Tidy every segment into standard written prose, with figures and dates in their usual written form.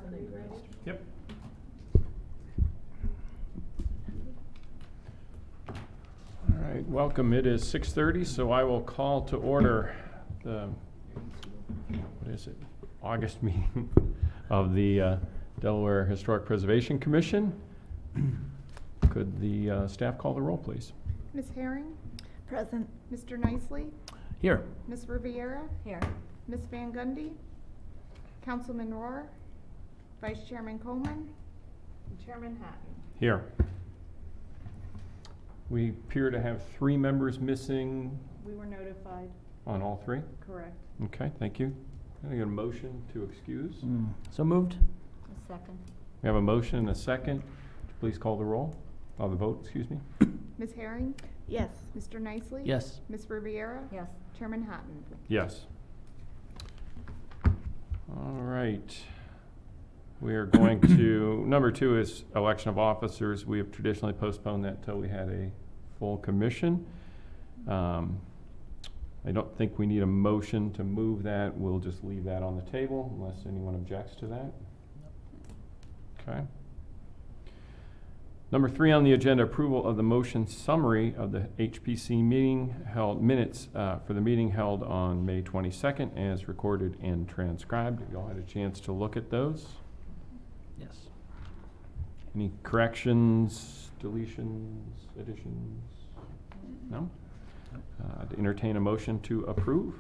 Mark, are you ready? Yep. All right, welcome. It is 6:30, so I will call to order the, August meeting of the Delaware Historic Preservation Commission. Could the staff call the roll, please? Ms. Herring? Present. Mr. Nicely? Here. Ms. Riviera? Here. Ms. Van Gundy? Councilman Rohr? Vice Chairman Coleman? And Chairman Hatton. Here. We appear to have 3 members missing We were notified, on all 3. correct. Okay, thank you. Can I get a motion to excuse? So moved. A second. We have a motion and a second. Please call the roll. The vote, excuse me. Ms. Herring? Yes. Mr. Nicely? Yes. Ms. Riviera? Yes. Chairman Hatton. Yes. All right. We are going to, number 2 is election of officers. We have traditionally postponed that until we had a full commission. I don't think we need a motion to move that. We'll just leave that on the table unless anyone objects to that. Okay. Number 3 on the agenda, approval of the motion summary of the HPC meeting held, minutes for the meeting held on May 22nd as recorded and transcribed. Have you all had a chance to look at those? Yes. Any corrections, deletions, additions? No? To entertain a motion to approve.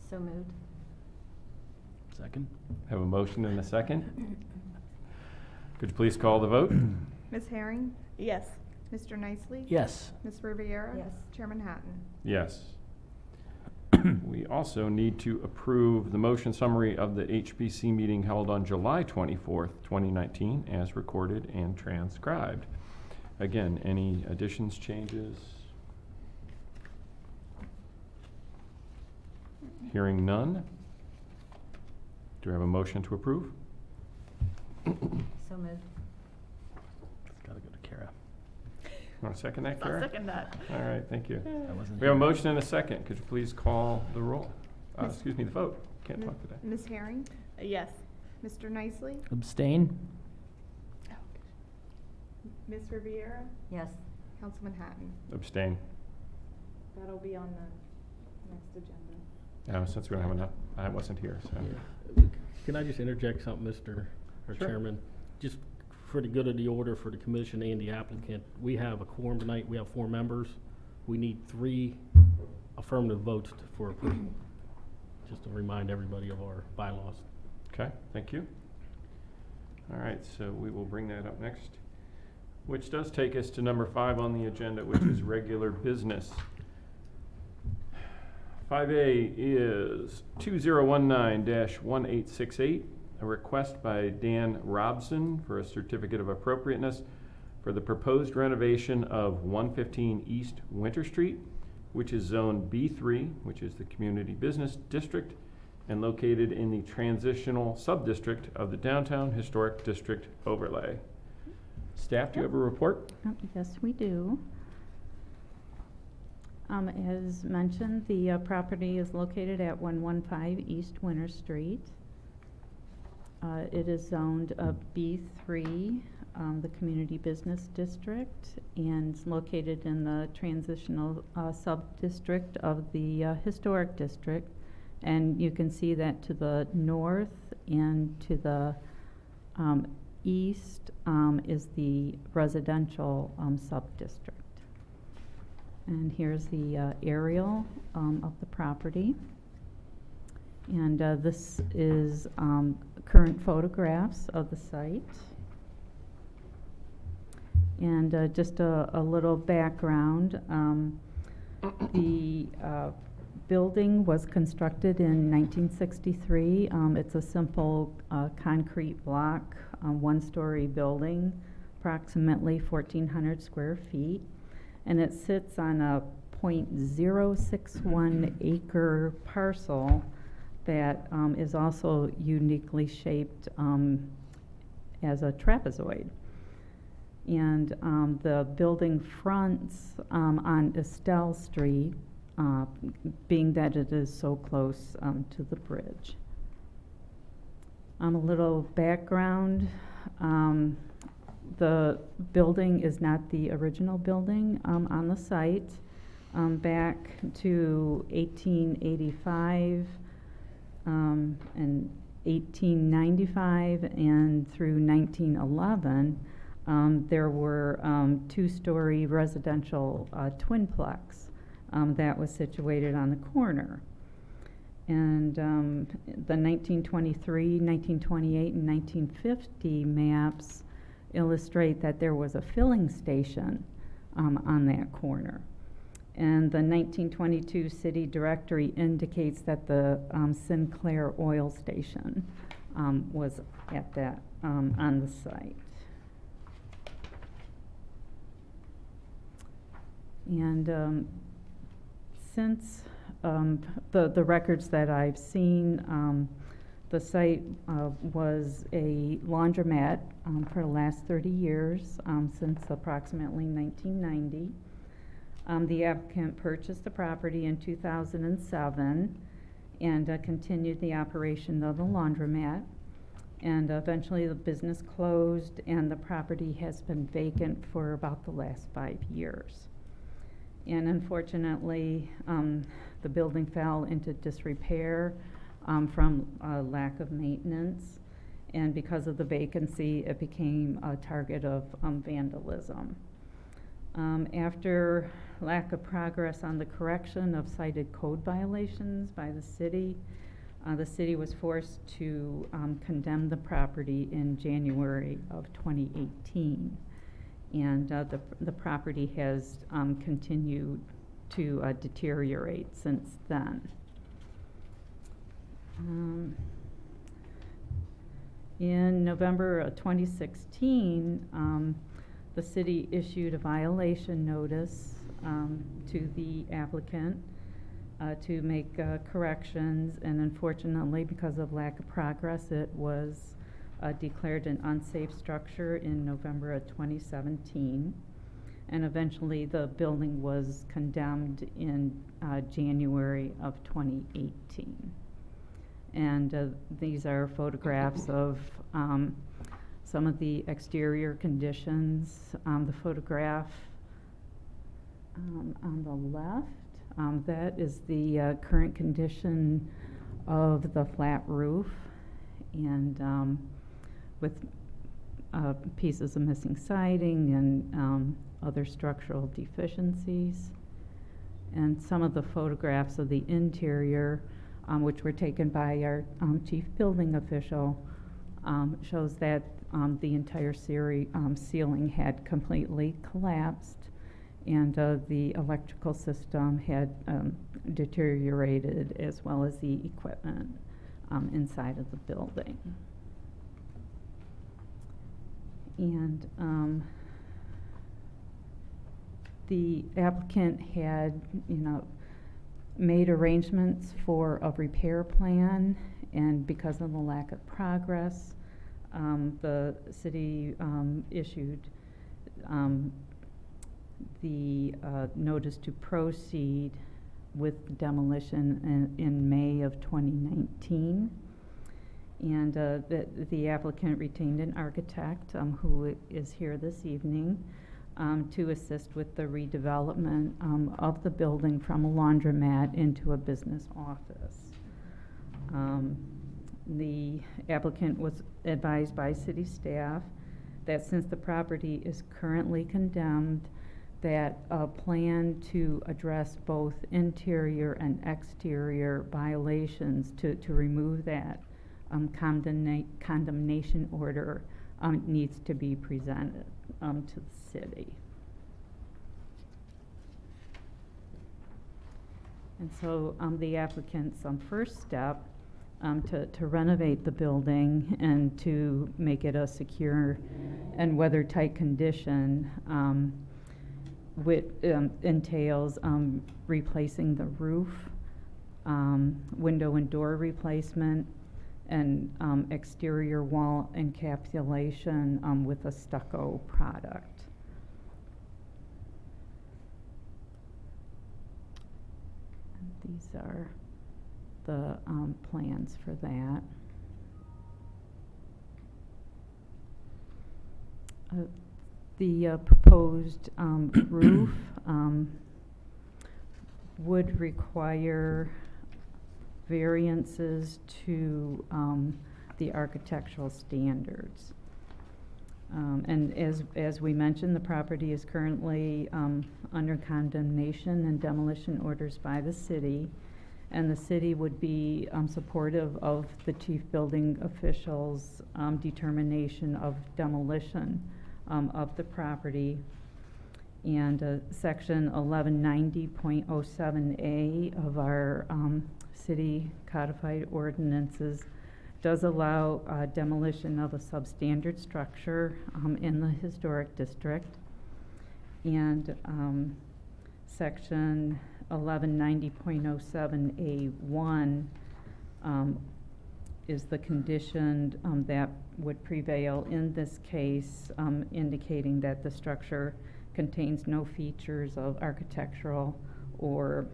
So moved. Second. Have a motion and a second. Could you please call the vote? Ms. Herring? Yes. Mr. Nicely? Yes. Ms. Riviera? Yes. Chairman Hatton. Yes. We also need to approve the motion summary of the HPC meeting held on July 24th, 2019, as recorded and transcribed. Again, any additions, changes? Hearing none. Do we have a motion to approve? So moved. It's gotta go to Kara. Want to second that, Kara? second that. All right, thank you. I wasn't We have a here. motion and a second. Could you please call the roll? Miss- Excuse me, the vote. Can't talk today. Ms. Herring? Yes. Mr. Nicely? Abstain? Ms. Riviera? Yes. Councilman Hatton. Abstain. That'll be on the next agenda. Since we don't have enough, I wasn't here, so. Can I just interject something, Mr. or Sure. Chairman? Just for the good of the order for the commission and the applicant, we have a quorum tonight. We have 4 members. We need 3 affirmative votes for approval. Just to remind everybody of our bylaws. Okay, thank you. All right, so we will bring that up next, which does take us to number 5 on the agenda, which is regular business. 5A is 2019-1868, a request by Dan Robson for a certificate of appropriateness for the proposed renovation of 115 East Winter Street, which is Zone B3, which is the Community Business District, and located in the transitional sub-district of the Downtown Historic District overlay. Staff, do you have a report? Yes, we do. As mentioned, the property is located at 115 East Winter Street. It is zoned a B3, the Community Business District, and it's located in the transitional sub-district of the Historic District. And you can see that to the north and to the east is the residential sub-district. And here's the aerial of the property. And this is current photographs of the site. And just a little background. The building was constructed in 1963. It's a simple concrete block, 1-story building, approximately 1,400 square feet. And it sits on a 0.061 acre parcel that is also uniquely shaped as a trapezoid. And the building fronts on Estelle Street, being that it is so close to the bridge. A little background. The building is not the original building on the site. Back to 1885 and 1895 and through 1911, there were two-story residential twinplex that was situated on the corner. And the 1923, 1928, and 1950 maps illustrate that there was a filling station on that corner. And the 1922 city directory indicates that the Sinclair oil station was at that, on the site. And since the records that I've seen, the site was a laundromat for the last 30 years, since approximately 1990. The applicant purchased the property in 2007 and continued the operation of the laundromat. And eventually the business closed and the property has been vacant for about the last 5 years. And unfortunately, the building fell into disrepair from a lack of maintenance. And because of the vacancy, it became a target of vandalism. After lack of progress on the correction of cited code violations by the city was forced to condemn the property in January of 2018. And the property has continued to deteriorate since then. In November of 2016, the city issued a violation notice to the applicant to make corrections, and unfortunately, because of lack of progress, it was declared an unsafe structure in November of 2017. And eventually the building was condemned in January of 2018. And these are photographs of some of the exterior conditions. The photograph on the left, that is the current condition of the flat roof, and with pieces of missing siding and other structural deficiencies. And some of the photographs of the interior, which were taken by our chief building official, shows that the entire ceiling had completely collapsed, and the electrical system had deteriorated, as well as the equipment inside of the building. And the applicant had, made arrangements for a repair plan, and because of the lack of progress, the city issued the notice to proceed with demolition in May of 2019. And the applicant retained an architect who is here this evening to assist with the redevelopment of the building from a laundromat into a business office. The applicant was advised by city staff that since the property is currently condemned, that a plan to address both interior and exterior violations to remove that condemnation order needs to be presented to the city. And so the applicant's first step to renovate the building and to make it a secure and weather-tight condition entails replacing the roof, window and door replacement, and exterior wall encapsulation with a stucco product. And these are the plans for that. The proposed roof would require variances to the architectural standards. And as we mentioned, the property is currently under condemnation and demolition orders by the city. And the city would be supportive of the chief building official's determination of demolition of the property. And section 1190.07A of our city codified ordinances does allow demolition of a substandard structure in the historic district. And section 1190.07A1 is the condition that would prevail in this case, indicating that the structure contains no features of architectural or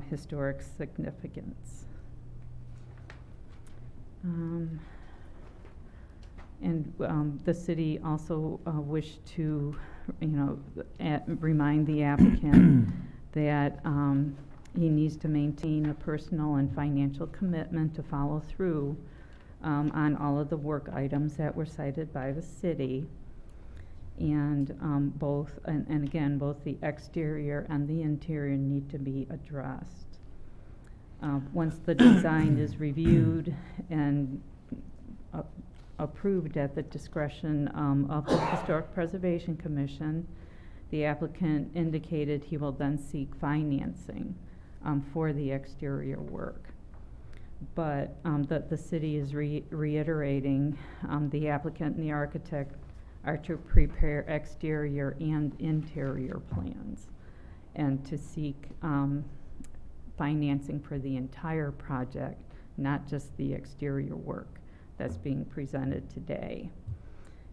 historic significance. The city also wished to, remind the applicant that he needs to maintain a personal and financial commitment to follow through on all of the work items that were cited by the city. And again, both the exterior and the interior need to be addressed. Once the design is reviewed and approved at the discretion of the Historic Preservation Commission, the applicant indicated he will then seek financing for the exterior work. But the city is reiterating the applicant and the architect are to prepare exterior and interior plans and to seek financing for the entire project, not just the exterior work that's being presented today.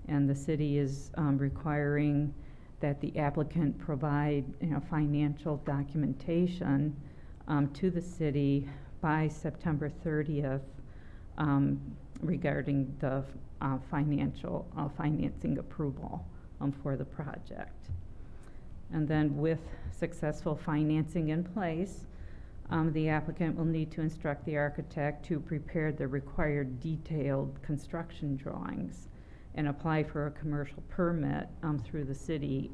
And the city is requiring that the applicant provide financial documentation to the city by September 30th regarding the financing approval for the project. And then with successful financing in place, the applicant will need to instruct the architect to prepare the required detailed construction drawings and apply for a commercial permit through the city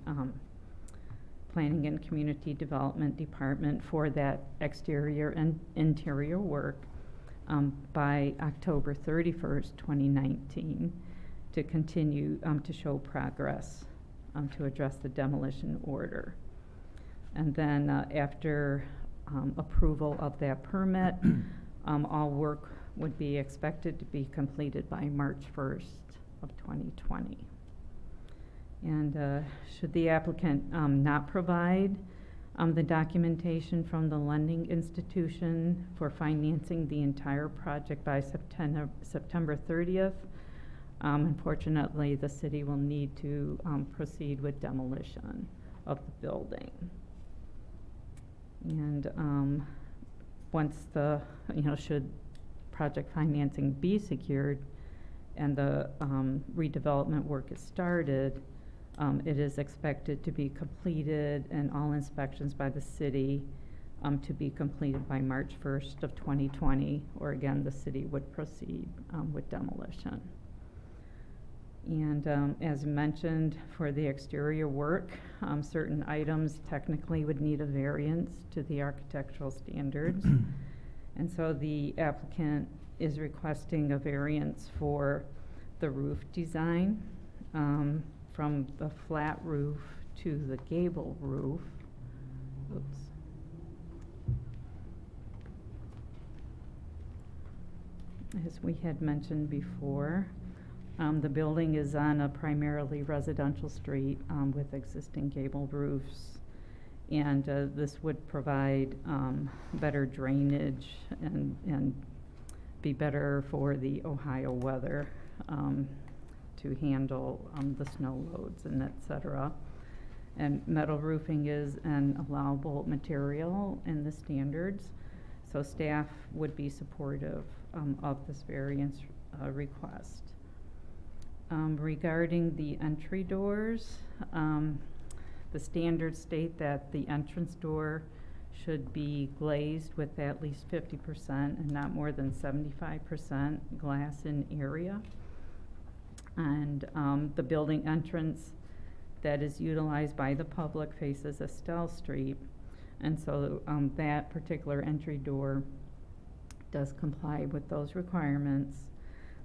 Planning and Community Development Department for that exterior and interior work by October 31st, 2019, to continue to show progress to address the demolition order. And then after approval of that permit, all work would be expected to be completed by March 1st of 2020. And should the applicant not provide the documentation from the lending institution for financing the entire project by September 30th, unfortunately, the city will need to proceed with demolition of the building. And once should project financing be secured and the redevelopment work is started, it is expected to be completed and all inspections by the city to be completed by March 1st of 2020, or again, the city would proceed with demolition. And as mentioned, for the exterior work, certain items technically would need a variance to the architectural standards. And so the applicant is requesting a variance for the roof design from the flat roof to the gable roof. Oops. As we had mentioned before, the building is on a primarily residential street with existing gable roofs, and this would provide better drainage and be better for the Ohio weather to handle the snow loads and et cetera. And metal roofing is an allowable material in the standards, so staff would be supportive of this variance request. Regarding the entry doors, the standards state that the entrance door should be glazed with at least 50% and not more than 75% glass in area. And the building entrance that is utilized by the public faces Estelle Street. And so that particular entry door does comply with those requirements.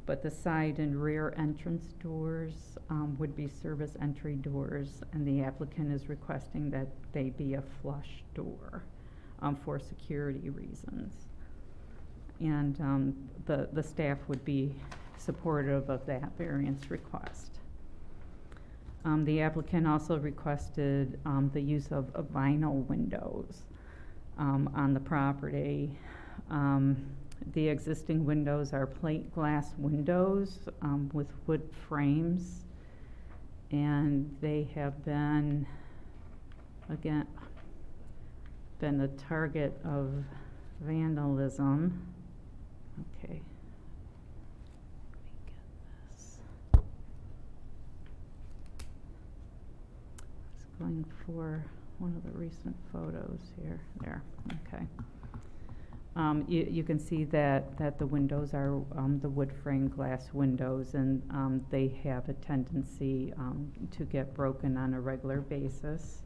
But the side and rear entrance doors would be service entry doors, and the applicant is requesting that they be a flush door for security reasons. And the staff would be supportive of that variance request. The applicant also requested the use of vinyl windows on the property. The existing windows are plate glass windows with wood frames, and they have been, again, been a target of vandalism. Okay. Let me get this. I was going for one of the recent photos here. There, okay. You can see that the windows are the wood frame glass windows, and they have a tendency to get broken on a regular basis.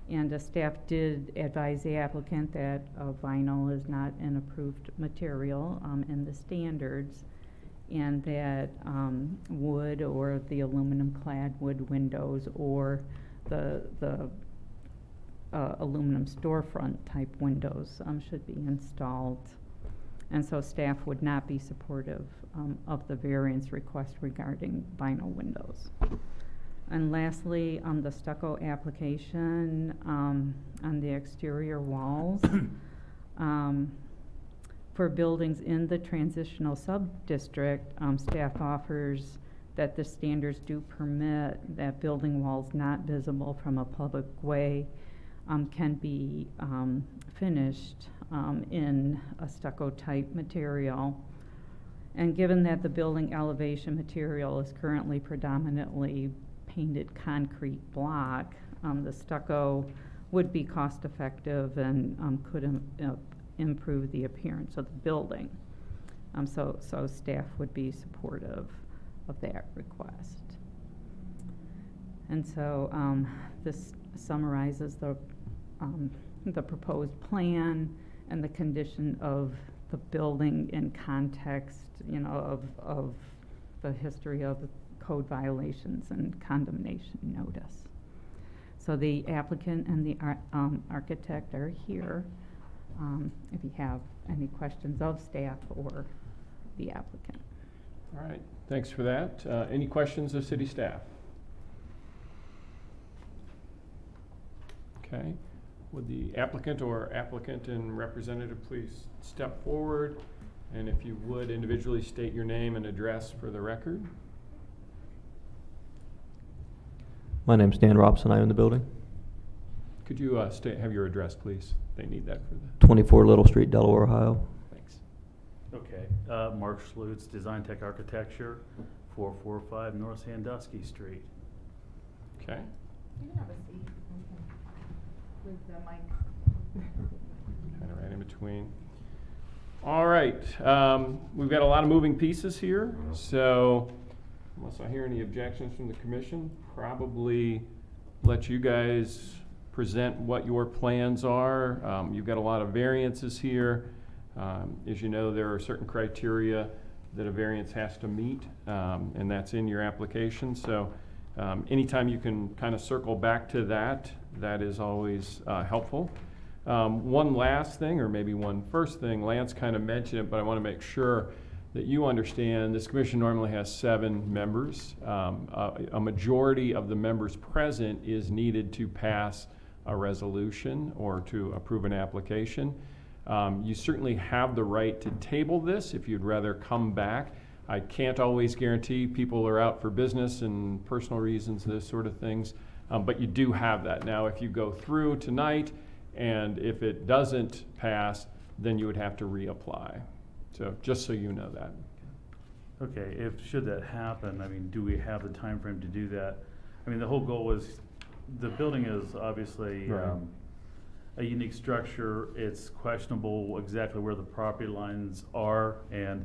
And the staff did advise the applicant that vinyl is not an approved material in the standards, and that wood or the aluminum clad wood windows or the aluminum storefront type windows should be installed. And so staff would not be supportive of the variance request regarding vinyl windows. And lastly, the stucco application on the exterior walls. For buildings in the transitional sub-district, staff offers that the standards do permit that building walls not visible from a public way can be finished in a stucco type material. And given that the building elevation material is currently predominantly painted concrete block, the stucco would be cost effective and could improve the appearance of the building. So staff would be supportive of that request. And so this summarizes the proposed plan and the condition of the building in context, of the history of code violations and condemnation notice. So the applicant and the architect are here if you have any questions of staff or the applicant. All right, thanks for that. Any questions of city staff? Okay, would the applicant and representative please step forward, and if you would individually state your name and address for the record. My name's Dan Robson. I own the building. Could you have your address, please? They need that for the 24 Little Street, Delaware, Ohio. thanks. Okay, Mark Schlutz, Design Tech Architecture, 445 North Sandusky Street. Okay. You can have a seat. With the mic. Kind of right in between. All right, we've got a lot of moving pieces here, so unless I hear any objections from the commission, probably let you guys present what your plans are. You've got a lot of variances here. As you know, there are certain criteria that a variance has to meet, and that's in your application. So anytime you can kind of circle back to that, that is always helpful. One last thing, or maybe one first thing, Lance kind of mentioned it, but I want to make sure that you understand this commission normally has 7 members. A majority of the members present is needed to pass a resolution or to approve an application. You certainly have the right to table this if you'd rather come back. I can't always guarantee people are out for business and personal reasons, those sort of things, but you do have that. Now, if you go through tonight and if it doesn't pass, then you would have to reapply. So just so you know that. Okay, should that happen, I mean, do we have the time frame to do that? I mean, the whole goal is, the building is obviously, Right. a unique structure. It's questionable exactly where the property lines are, and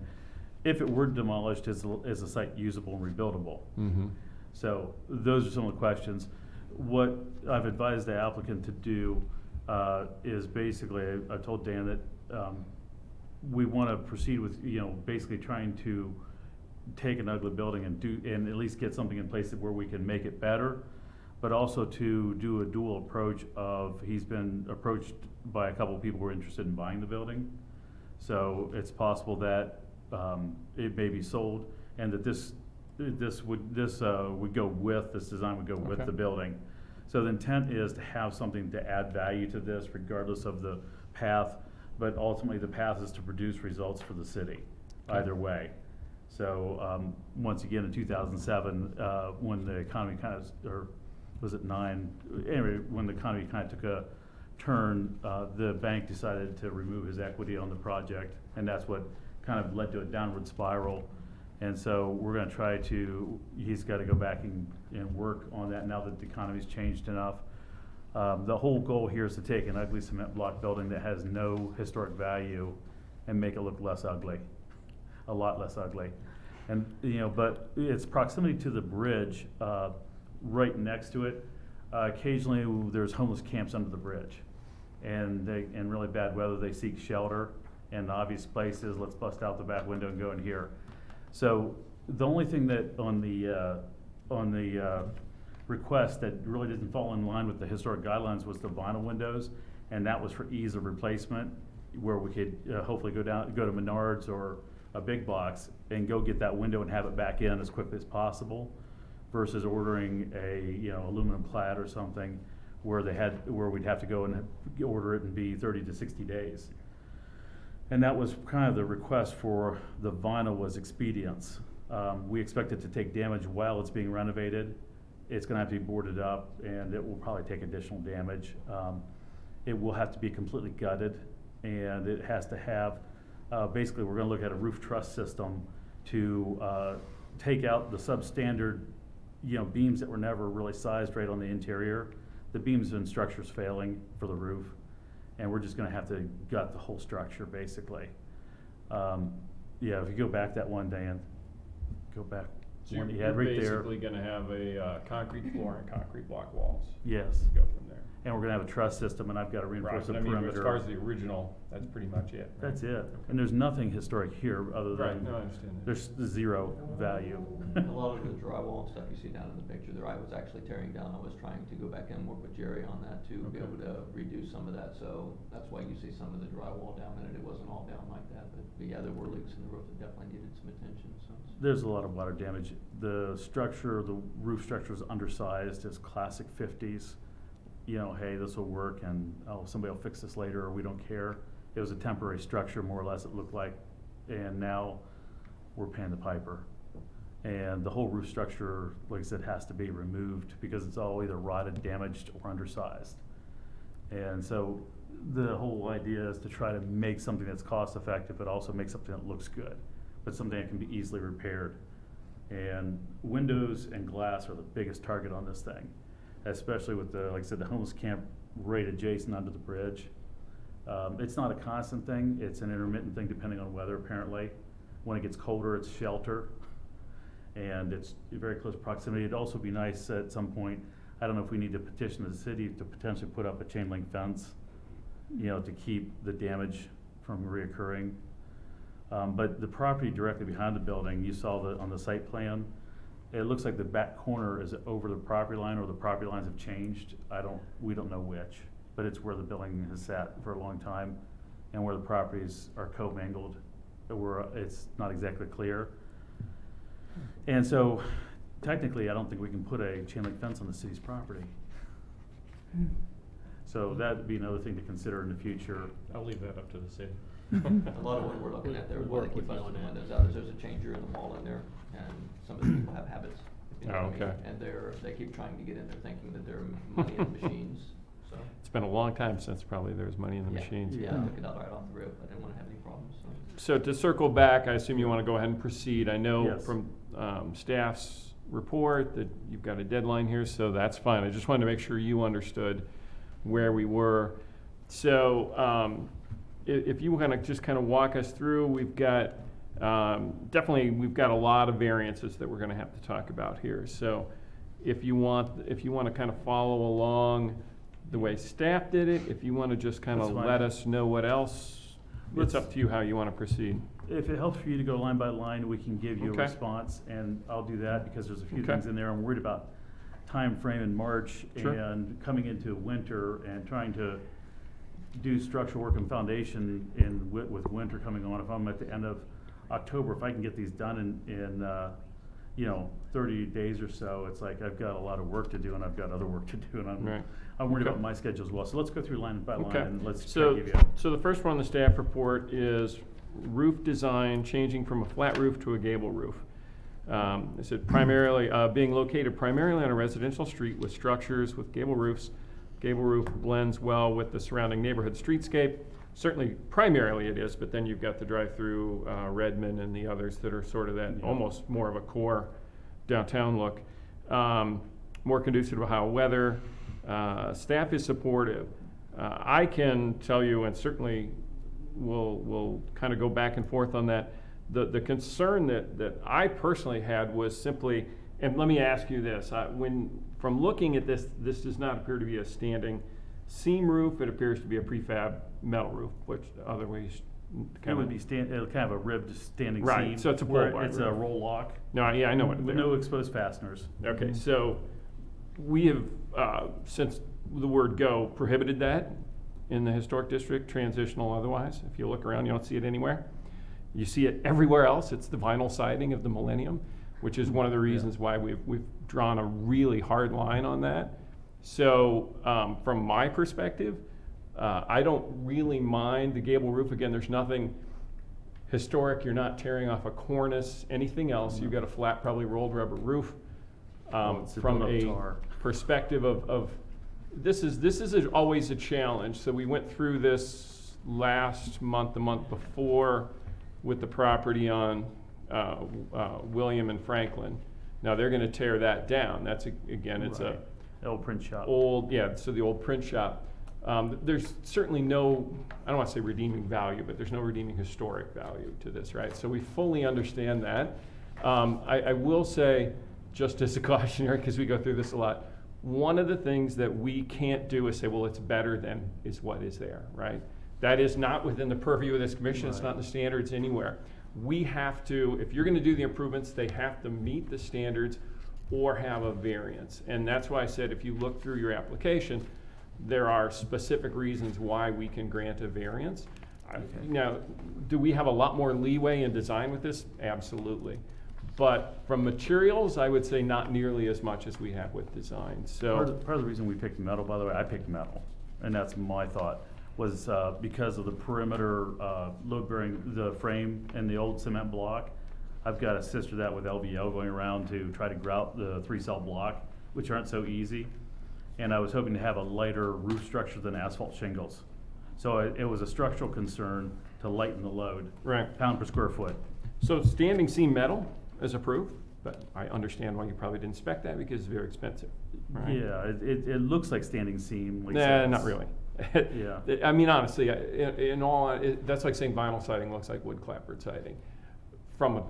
if it were demolished, is the site usable and rebuildable? Mm-hmm. So those are some of the questions. What I've advised the applicant to do is basically, I told Dan that we want to proceed with, basically trying to take an ugly building and at least get something in place where we can make it better, but also to do a dual approach of, he's been approached by a couple of people who are interested in buying the building. So it's possible that it may be sold, and that this design would go with Okay. the building. So the intent is to have something to add value to this regardless of the path, but ultimately the path is to produce results for the city, either way. So, once again, in 2007, when the economy or was it 9? Anyway, when the economy kind of took a turn, the bank decided to remove his equity on the project, and that's what kind of led to a downward spiral. And so we're gonna try to, he's gotta go back and work on that now that the economy's changed enough. The whole goal here is to take an ugly cement block building that has no historic value and make it look less ugly, a lot less ugly. And, but its proximity to the bridge, right next to it, occasionally there's homeless camps under the bridge. And in really bad weather, they seek shelter, and the obvious place is, let's bust out the back window and go in here. So the only thing that on the request that really didn't fall in line with the historic guidelines was the vinyl windows, and that was for ease of replacement, where we could hopefully go to Menards or a big box and go get that window and have it back in as quickly as possible, versus ordering a aluminum clad or something where we'd have to go and order it and be 30 to 60 days. And that was kind of the request for the vinyl, was expedience. We expect it to take damage while it's being renovated. It's gonna have to be boarded up, and it will probably take additional damage. It will have to be completely gutted, and it has to have, basically we're gonna look at a roof truss system to take out the substandard, beams that were never really sized right on the interior. The beams and structures failing for the roof, and we're just gonna have to gut the whole structure, basically. If you go back that one, Dan, go back. So one you you're had right there. basically gonna have a concrete floor and concrete block walls. Yes, Go from there. and we're gonna have a truss system, and I've got to Right, reinforce the but I mean, perimeter. as far as the original, that's pretty much it. right? That's it, and there's nothing historic here other Right, than, no, I understand that. there's zero value. A lot of the drywall and stuff you see down in the picture there, I was actually tearing down. I was trying to go back and work with Jerry on that to be Okay. able to redo some of that. So that's why you see some of the drywall down in it. It wasn't all down like that, but yeah, there were leaks in the roof that definitely needed some attention, so. There's a lot of water damage. The roof structure is undersized. It's classic 50s. Hey, this will work, and somebody will fix this later, or we don't care. It was a temporary structure, more or less, it looked like, and now we're paying the piper. And the whole roof structure, like I said, has to be removed because it's all either rotted, damaged, or undersized. And so the whole idea is to try to make something that's cost effective, but also make something that looks good, but something that can be easily repaired. And windows and glass are the biggest target on this thing, especially with like I said, the homeless camp right adjacent under the bridge. It's not a constant thing, it's an intermittent thing depending on weather, apparently. When it gets colder, it's shelter, and it's very close proximity. It'd also be nice at some point, I don't know if we need to petition the city to potentially put up a chain link fence, to keep the damage from reoccurring. But the property directly behind the building, you saw on the site plan, it looks like the back corner is over the property line, or the property lines have changed. We don't know which, but it's where the building has sat for a long time, and where the properties are commingled, where it's not exactly clear. And so technically, I don't think we can put a chain link fence on the city's property. So that'd be another thing to consider in the future. I'll leave that up to the city. A lot of what we're looking at there, We'll why they work keep with you busting on the that. windows out, is there's a changer in the wall in there, and some of the people have habits. if you know Oh, what I mean. okay. And they keep trying to get in there thinking that they're money in the machines, so so. It's been a long time since probably there was money in the Yeah, machines. Yeah, I took it out right off the rip, I didn't wanna have any problems, so. So to circle back, I assume you want to go ahead and proceed. I know Yes. from staff's report that you've got a deadline here, so that's fine. I just wanted to make sure you understood where we were. So if you want to just kind of walk us through, we've got, definitely, we've got a lot of variances that we're going to have to talk about here. So if you want to kind of follow along the way staff did it, if you want to just kind of That's fine. let us know what else, it's Let's- up to you how you want to proceed. If it helps for you to go line by line, we can give you a Okay. response, and I'll do that because there's a few Okay. things in there. I'm worried about time frame in March Sure. and coming into winter and trying to do structural work and foundation with winter coming on. If I'm at the end of October, if I can get these done in 30 days or so, it's like I've got a lot of work to do and I've got other work to do, and Right. I'm worried Okay. about my schedule as well. So let's go through line by line Okay, and let's try so, to give you. so the first one on the staff report is roof design, changing from a flat roof to a gable roof. It said primarily, being located primarily on a residential street with structures with gable roofs. Gable roof blends well with the surrounding neighborhood streetscape. Certainly, primarily it is, but then you've got the drive-through, Redmond and the others that are sort of that, Yeah. almost more of a core downtown look. More conducive to Ohio weather. Staff is supportive. I can tell you, and certainly we'll kind of go back and forth on that. The concern that I personally had was simply, and let me ask you this, from looking at this does not appear to be a standing seam roof. It appears to be a prefab metal roof, which otherwise It would be kind of a ribbed standing seam. Right, so it's a where pole barn It's a roof. roll lock. No, yeah, I know what With they're. no exposed fasteners. Okay, so we have, since the word go, prohibited that in the historic district, transitional otherwise. If you look around, you don't see it anywhere. You see it everywhere else. It's the vinyl siding of the Millennium, which is one of the reasons why we've drawn a really hard line on that. So from my perspective, I don't really mind the gable roof. Again, there's nothing historic. You're not tearing off a cornice, anything else. You've got a flat, probably rolled rubber roof. It's From built a up tar. perspective of this is always a challenge. So we went through this last month, the month before, with the property on William and Franklin. Now they're going to tear that down. That's again, it's Right. The old print shop. so the old print shop. There's certainly no, I don't want to say redeeming value, but there's no redeeming historic value to this, right? So we fully understand that. I will say, just as a cautionary, because we go through this a lot, one of the things that we can't do is say, well, it's better than is what is there, right? That is not within the purview of this commission. It's Right. not in the standards anywhere. We have to, if you're going to do the improvements, they have to meet the standards or have a variance. And that's why I said, if you look through your application, there are specific reasons why we can grant a variance. Now, do we have a lot more leeway in design with this? Absolutely. But from materials, I would say not nearly as much as we have with design. Part So, of the reason we picked metal, by the way, I picked metal, and that's my thought, was because of the perimeter load-bearing, the frame and the old cement block. I've got a sister to that with LVL going around to try to grout the 3-cell block, which aren't so easy. And I was hoping to have a lighter roof structure than asphalt shingles. So it was a structural concern to lighten the load, right. pound per square foot. So standing seam metal is approved, but I understand why you probably didn't spec that because it's very expensive, right? Yeah, it looks like standing seam. Like Nah, it's- not really. Yeah. I mean, honestly, that's like saying vinyl siding looks like wood clapboard siding. From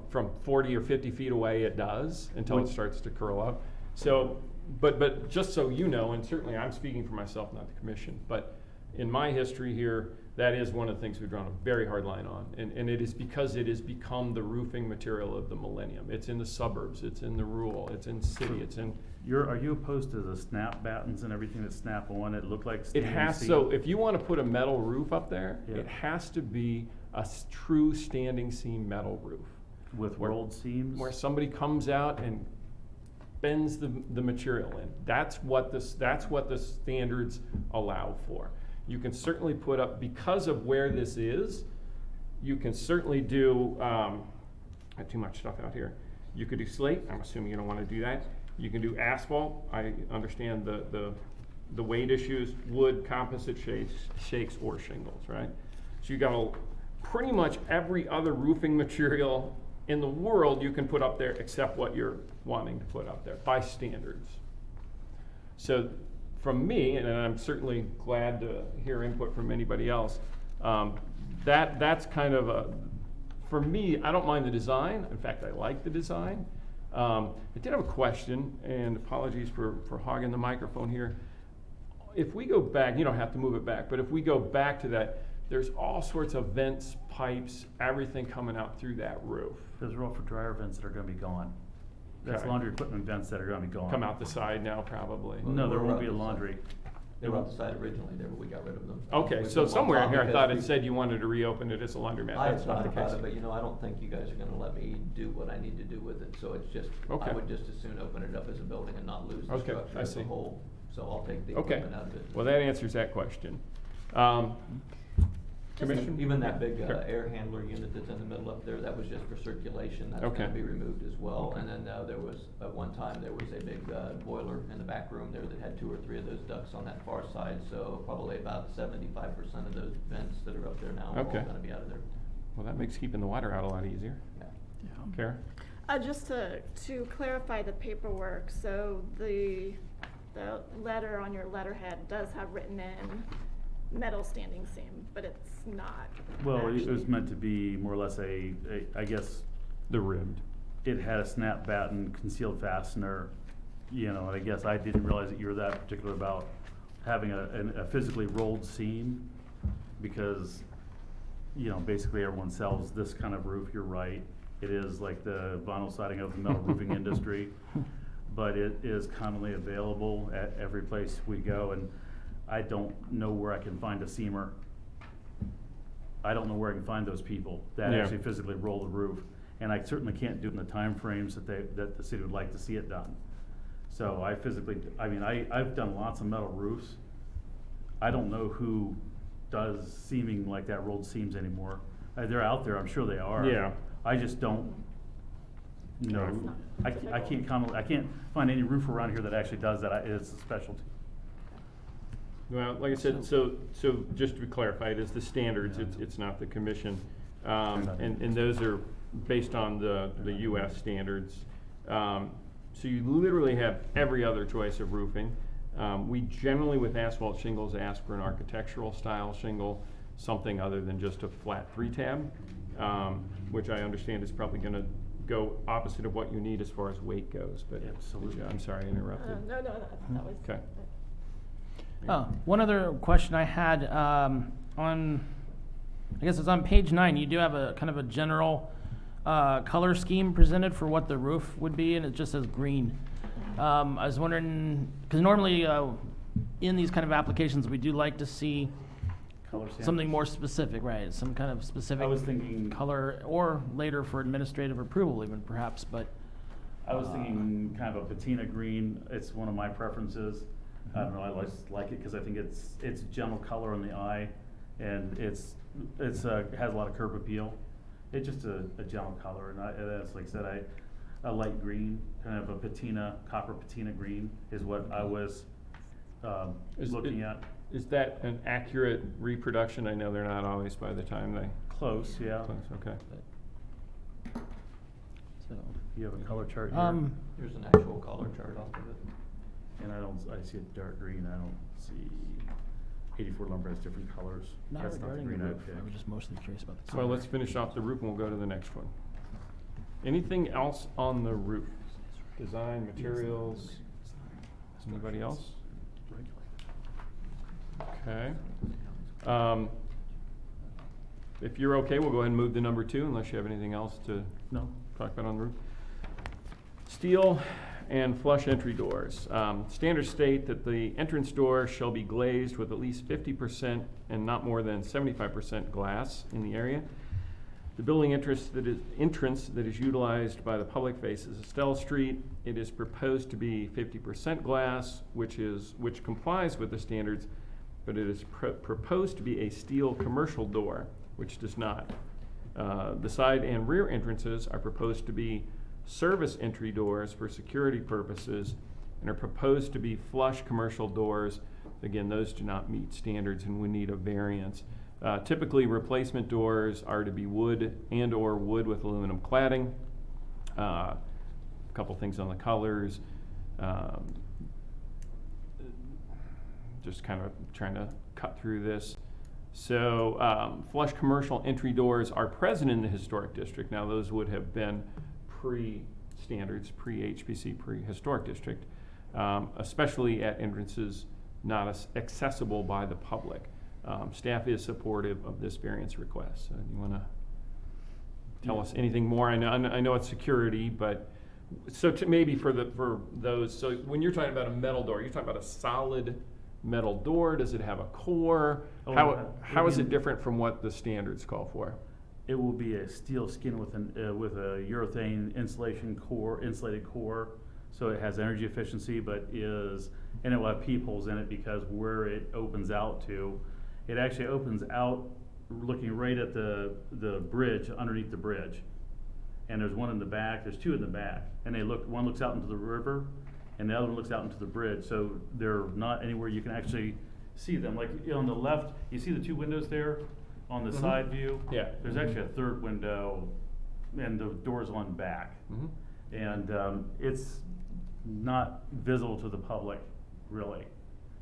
40 or 50 feet away, it does until it Would- starts to curl up. So, but just so you know, and certainly I'm speaking for myself, not the commission, but in my history here, that is one of the things we've drawn a very hard line on. And it is because it has become the roofing material of the millennium. It's in the suburbs, it's in the rural, it's in city, it's in. Are you opposed to the snap battens and everything that snap on? It look like It standing has, seam? so if you want to put a metal roof up there, Yeah. it has to be a true standing seam metal roof. With where- rolled seams? Where somebody comes out and bends the material in. That's what the standards allow for. You can certainly put up, because of where this is, you can certainly do, I have too much stuff out here. You could do slate, I'm assuming you don't want to do that. You can do asphalt, I understand the the weight issues, wood, composite shakes, or shingles, right? So you got pretty much every other roofing material in the world you can put up there except what you're wanting to put up there by standards. So from me, and I'm certainly glad to hear input from anybody else, that's kind of for me, I don't mind the design. In fact, I like the design. I did have a question, and apologies for hogging the microphone here. If we go back, you don't have to move it back, but if we go back to that, there's all sorts of vents, pipes, everything coming out through that roof. Those are all for dryer vents that are gonna be gone. That's Okay. laundry equipment vents that are gonna be gone. Come out the side now, probably. No, there We're won't be a on the side. laundry. They were on the side originally there, but we got rid of them. Okay, We so put them on somewhere in top here, I because thought we- it said you wanted to reopen it as a laundromat. I That's had not thought the about case. it, but you know, I don't think you guys are gonna let me do what I need to do with it, so it's just, Okay. I would just as soon open it up as a building and not lose the Okay, structure I as a see. whole. So I'll take the Okay, equipment out of it. well, that answers that question. Commission? Even that big Sure. air handler unit that's in the middle up there, that was just for circulation, that's Okay. gonna be removed as well. Okay. And then there was, at one time, there was a big boiler in the back room there that had 2 or 3 of those ducts on that far side. So probably about 75% of those vents that are up there now are all Okay. gonna be out of there. Well, that makes keeping the water out a lot easier. Yeah. Kara? Just to clarify the paperwork, so the letter on your letterhead does have written in metal standing seam, but it's not Well, it actually. was meant to be more or less I guess, The ribbed. it had a snap batten concealed fastener, you know, and I guess I didn't realize that you were that particular about having a physically rolled seam, because, you know, basically everyone sells this kind of roof, you're right. It is like the vinyl siding of the metal roofing industry, but it is commonly available at every place we go, and I don't know where I can find a seamer. I don't know where I can find those people that Yeah. actually physically roll the roof, and I certainly can't do it in the timeframes that the city would like to see it done. So I've done lots of metal roofs. I don't know who does seaming like that, rolled seams anymore. They're out there, I'm sure they are. Yeah. I just don't know. I can't find any roofer around here that actually does that. It's a specialty. Well, like I said, so just to clarify, it is the standards, it's not the commission. And those are based on the US standards. So you literally have every other choice of roofing. We generally, with asphalt shingles, ask for an architectural style shingle, something other than just a flat 3-tab, which I understand is probably gonna go opposite of what you need as far as weight goes, but. Absolutely. I'm sorry, I interrupted. No, that was. Okay. One other question I had, I guess it's on page 9, you do have a kind of a general color scheme presented for what the roof would be, and it just says green. I was wondering, because normally in these kind of applications, we do like to see Color samples. something more specific, right? Some kind of specific I was thinking- color, or later for administrative approval even perhaps, but. I was thinking kind of a patina green. It's one of my preferences. I don't know, I just like it because I think it's gentle color on the eye, and it's has a lot of curb appeal. It's just a gentle color, and that's, like I said, a light green, kind of a patina, copper patina green is what I was looking at. Is that an accurate reproduction? I know they're not always by the time they Close, yeah. close, okay. So, You have a color chart here, Here's an actual color chart off of it. and I see a dark green. I don't see. 84 lumber has different colors. not That's not the regarding the green I roof, I was picked. just mostly curious about the Well, color. let's finish off the roof and we'll go to the next one. Anything else on the roof? Design, materials? Anybody else? Okay. If you're okay, we'll go ahead and move to number 2 unless you have anything else to No. talk about on the roof. Steel and flush entry doors. Standards state that the entrance door shall be glazed with at least 50% and not more than 75% glass in the area. The building entrance that is utilized by the public faces Estelle Street. It is proposed to be 50% glass, which complies with the standards, but it is proposed to be a steel commercial door, which does not. The side and rear entrances are proposed to be service entry doors for security purposes and are proposed to be flush commercial doors again, those do not meet standards and would need a variance. Typically, replacement doors are to be wood and/or wood with aluminum cladding. A couple things on the colors. Just kind of trying to cut through this. So flush commercial entry doors are present in the historic district. Now those would have been pre-standards, pre-HPC, pre-historic district, especially at entrances not accessible by the public. Staff is supportive of this variance request. So you want to tell us anything more? I know it's security, but so maybe for those. So when you're talking about a metal door, you're talking about a solid metal door. Does it have a core? How is it different from what the standards call for? It will be a steel skin with a urethane insulated core, so it has energy efficiency, and it will have peepholes in it because where it opens out to, it actually opens out looking right at the bridge, underneath the bridge. And there's one in the back, there's two in the back, and one looks out into the river, and the other one looks out into the bridge, so they're not anywhere you can actually see them. Like on the left, you see the two windows there on the side view? Yeah. There's actually a third window, and the door's on back. And it's not visible to the public, really.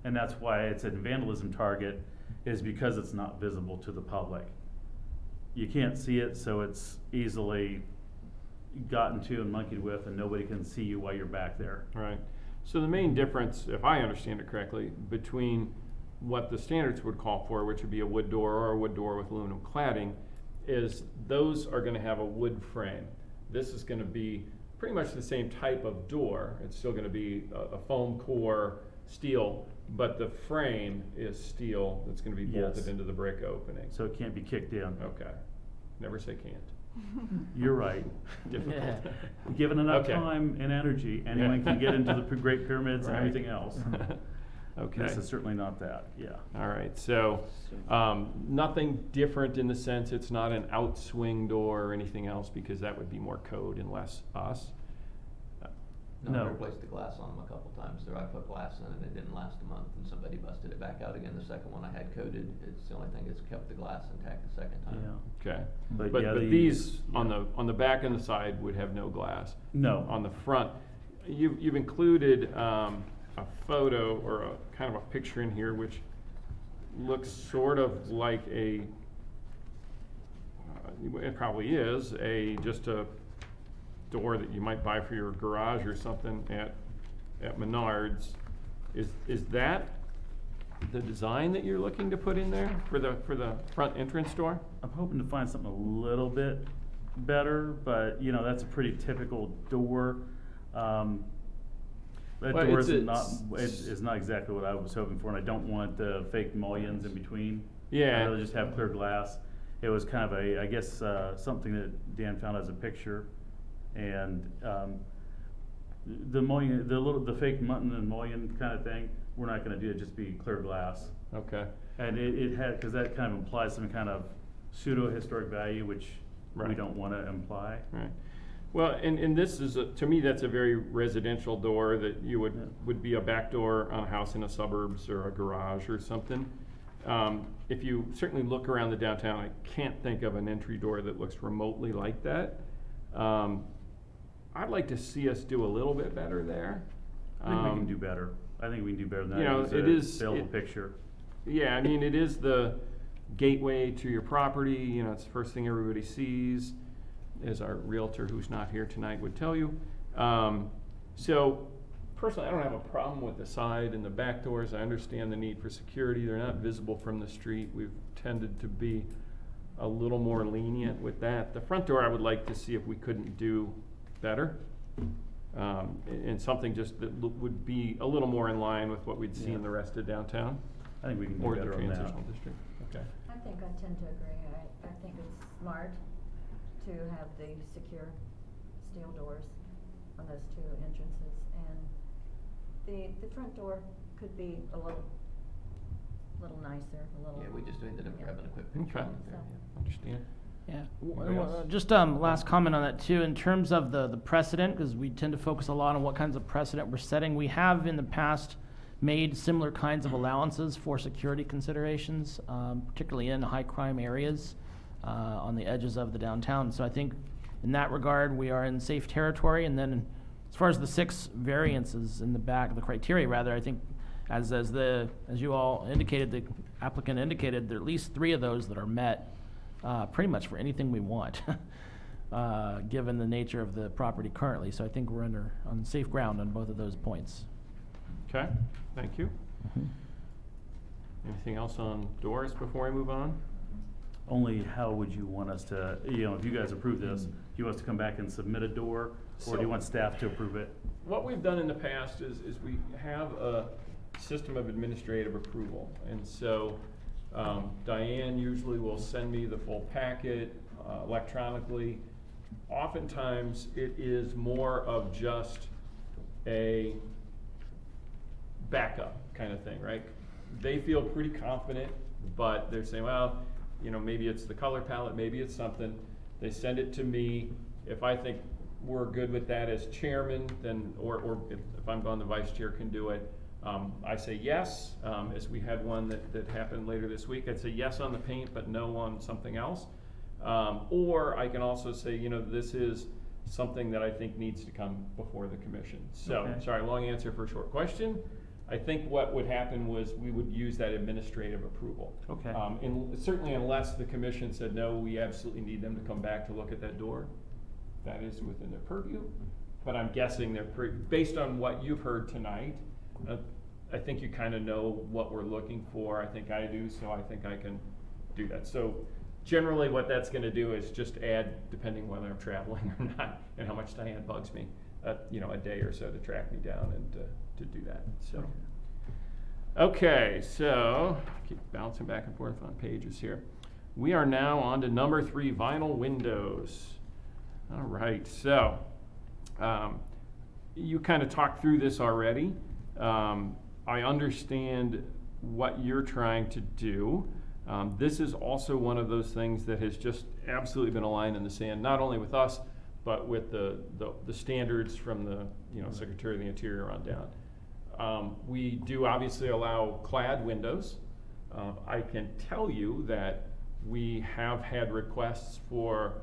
And that's why it's a vandalism target, is because it's not visible to the public. You can't see it, so it's easily gotten to and monkeyed with, and nobody can see you while you're back there. Right. So the main difference, if I understand it correctly, between what the standards would call for, which would be a wood door or a wood door with aluminum cladding, is those are going to have a wood frame. This is going to be pretty much the same type of door. It's still going to be a foam core steel, but the frame is steel that's going to be bolted Yes. into the brick opening. So it can't be kicked in. Okay. Never say can't. You're right. Difficult. Given enough Okay. time and energy, anyone can get into the Great Pyramids and Right. everything else. Okay. This is certainly not that, yeah. All right, so nothing different in the sense it's not an outswing door or anything else, because that would be more code and less us. No. I replaced the glass on them a couple times there. I put glass in and it didn't last a month, and somebody busted it back out again. The second one I had coated. It's the only thing that's kept the glass intact the second time. Yeah. Okay, But but yeah, these yeah. on the back and the side would have no glass. No. On the front, you've included a photo or a kind of a picture in here which looks sort of like it probably is just a door that you might buy for your garage or something at Menards. Is that the design that you're looking to put in there for the front entrance door? I'm hoping to find something a little bit better, but that's a pretty typical door. That Well, door it's is not exactly what I was hoping for, and I don't want the fake mullions in between. Yeah. I'd rather just have clear glass. It was kind of I guess, something that Dan found as a picture, and the mullion, the fake mutton and mullion kind of thing, we're not going to do it. Just be clear glass. Okay. And it had, because that kind of implies some kind of pseudo historic value, which we Right. don't want to imply. Right. Well, and this is, to me, that's a very residential door that you would be a back door on a house in the suburbs or a garage or something. If you certainly look around the downtown, I can't think of an entry door that looks remotely like that. I'd like to see us do a little bit better there. I think we can do better. I think we can do better than that. You know, It's it a is- available picture. Yeah, I mean, it is the gateway to your property. It's the first thing everybody sees, as our realtor, who's not here tonight, would tell you. So personally, I don't have a problem with the side and the back doors. I understand the need for security. They're not visible from the street. We've tended to be a little more lenient with that. The front door, I would like to see if we couldn't do better. And something just that would be a little more in line with what we'd see in the rest of downtown I think we can do or the better on that. transitional district. Okay. I think I tend to agree. I think it's smart to have the secure steel doors on those two entrances, and the front door could be a little nicer, a little. Yeah, we just ended up yeah. grabbing a quick picture. Okay. on it there, yeah. Understand. Yeah. Anybody else? Just last comment on that too, in terms of the precedent, because we tend to focus a lot on what kinds of precedent we're setting. We have in the past made similar kinds of allowances for security considerations, particularly in high crime areas on the edges of the downtown. So I think in that regard, we are in safe territory. And then as far as the 6 variances in the back, the criteria rather, I think as you all indicated, the applicant indicated, there are at least 3 of those that are met pretty much for anything we want, given the nature of the property currently. So I think we're on safe ground on both of those points. Okay, thank you. Anything else on doors before I move on? Only how would you want us to, if you guys approve this, do you want us to come back and submit a door, or do you want staff to approve it? What we've done in the past is we have a system of administrative approval. And so Diane usually will send me the full packet electronically. Oftentimes it is more of just a backup kind of thing, right? They feel pretty confident, but they're saying, well, maybe it's the color palette, maybe it's something. They send it to me. If I think we're good with that as chairman, then, or if I'm gone, the vice chair can do it. I say yes, as we had one that happened later this week. I'd say yes on the paint, but no on something else. Or I can also say, this is something that I think needs to come before the commission. So, Okay. Sorry, long answer for a short question. I think what would happen was we would use that administrative approval. Okay. Certainly unless the commission said, no, we absolutely need them to come back to look at that door. That is within their purview. But I'm guessing based on what you've heard tonight, I think you kind of know what we're looking for. I think I do, so I think I can do that. So generally what that's going to do is just add, depending whether I'm traveling or not, and how much Diane bugs me, a day or so to track me down and to do that. So, okay, so keep bouncing back and forth on pages here. We are now on to number 3, vinyl windows. All right, so you kind of talked through this already. I understand what you're trying to do. This is also one of those things that has just absolutely been a line in the sand, not only with us, but with the standards from the Secretary of the Interior on down. We do obviously allow clad windows. I can tell you that we have had requests for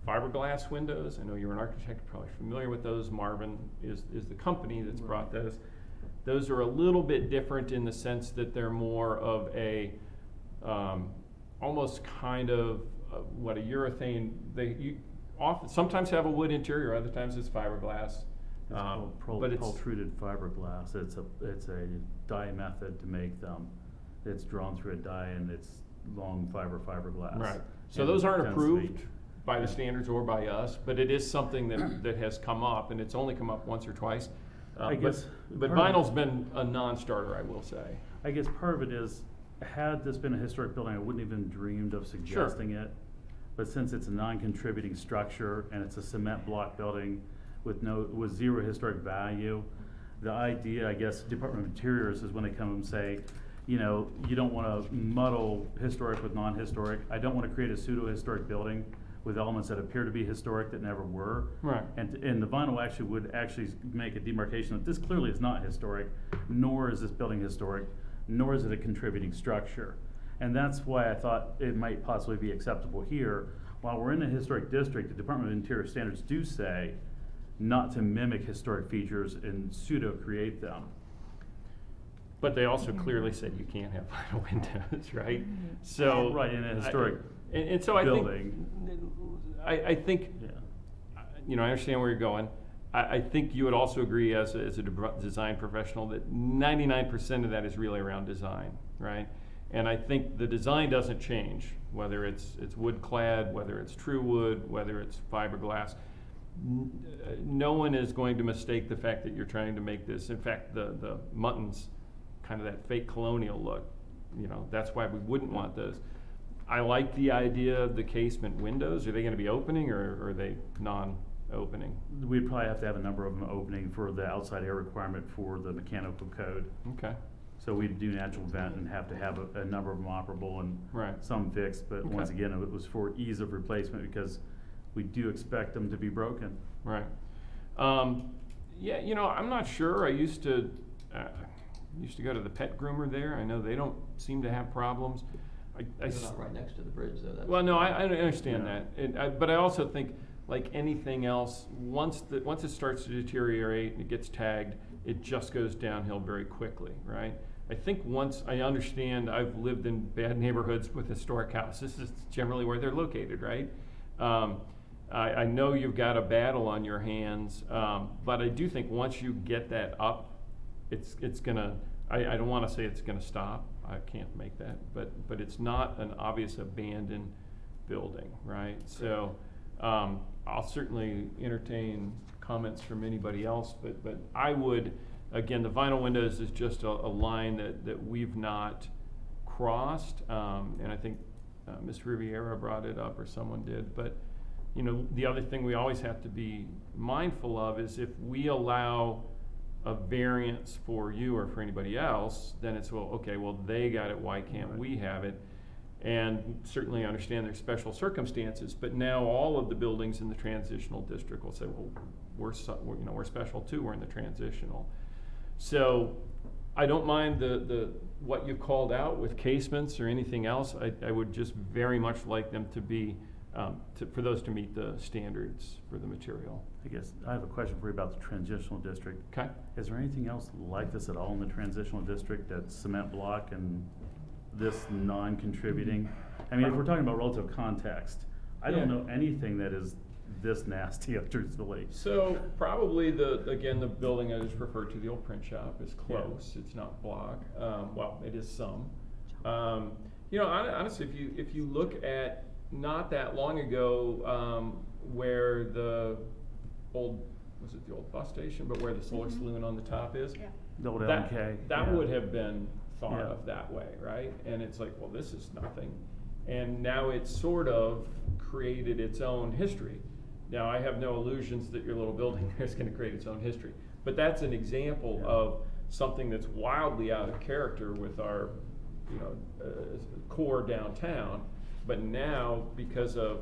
fiberglass windows. I know you're an architect, probably familiar with those. Marvin is the company that's brought those. Those are a little bit different in the sense that they're more of a almost kind of a urethane. They sometimes have a wood interior, other times it's fiberglass. It's called pultruded fiberglass. It's a dye method to make them. It's drawn through a dye and it's long fiberglass. Right. So And those it aren't tends to be- approved by the standards or by us, but it is something that has come up, and it's only come up once or twice. I guess But part of it- vinyl's been a non-starter, I will say. I guess part of it is, had this been a historic building, I wouldn't even dreamed of suggesting it. But since it's a non-contributing structure and it's a cement block building with zero historic value, the idea, I guess, Department of Interiors is when they come and say, you don't want to muddle historic with non-historic. I don't want to create a pseudo-historic building with elements that appear to be historic that never were. Right. And the vinyl would make a demarcation that this clearly is not historic, nor is this building historic, nor is it a contributing structure. And that's why I thought it might possibly be acceptable here. While we're in a historic district, the Department of Interior standards do say not to mimic historic features and pseudo-create them. But they also clearly said you can't have vinyl windows, right? So Right, in a historic and so I building. I think, Yeah. I understand where you're going. I think you would also agree as a design professional that 99% of that is really around design, right? And I think the design doesn't change, whether it's wood clad, whether it's true wood, whether it's fiberglass. No one is going to mistake the fact that you're trying to make this. In fact, the Muttons, kind of that fake colonial look, that's why we wouldn't want those. I like the idea of the casement windows. Are they going to be opening or are they non-opening? We'd probably have to have a number of them opening for the outside air requirement for the mechanical code. Okay. So we'd do natural vent and have to have a number of them operable and Right. some fixed, but Okay. once again, it was for ease of replacement because we do expect them to be broken. Right. I'm not sure. I used to, Used to go to the pet groomer there. I know they don't seem to have problems. They're not right next to the bridge, though. That's Well, no, I understand Yeah. that, but I also think, like anything else, once it starts to deteriorate and it gets tagged, it just goes downhill very quickly, right? I think once I understand, I've lived in bad neighborhoods with historic houses. This is generally where they're located, right? I know you've got a battle on your hands, but I do think once you get that up, it's gonna. I don't want to say it's gonna stop. I can't make that, but it's not an obvious abandoned building, right? So I'll certainly entertain comments from anybody else, but I would, again, the vinyl windows is just a line that we've not crossed, and I think Ms. Riviera brought it up, or someone did, but you know, the other thing we always have to be mindful of is if we allow a variance for you or for anybody else, then it's, well, okay, well, they got it, why can't we have it? And certainly understand there's special circumstances, but now all of the buildings in the transitional district will say, well, we're special too, we're in the transitional. So I don't mind the what you called out with casements or anything else. I would just very much like them to be, for those to meet the standards for the material. I guess I have a question for you about the transitional district. Okay. Is there anything else like this at all in the transitional district that's cement block and this non-contributing? I mean, if we're talking about relative context, I don't know anything that is this nasty, truthfully. So probably the building I just referred to, the old print shop, is close. Yeah. It's not block. Well, it is some. You know, honestly, if you look at not that long ago, where the old, was it the old bus station, but where the Solar Saloon on the top is? Yeah. The old That LMK. would have been thought Yeah. of that way, right? And it's like, well, this is nothing. And now it's sort of created its own history. Now, I have no illusions that your little building there is going to create its own history. But that's an example of something that's wildly out of character with our, core downtown. But now, because of,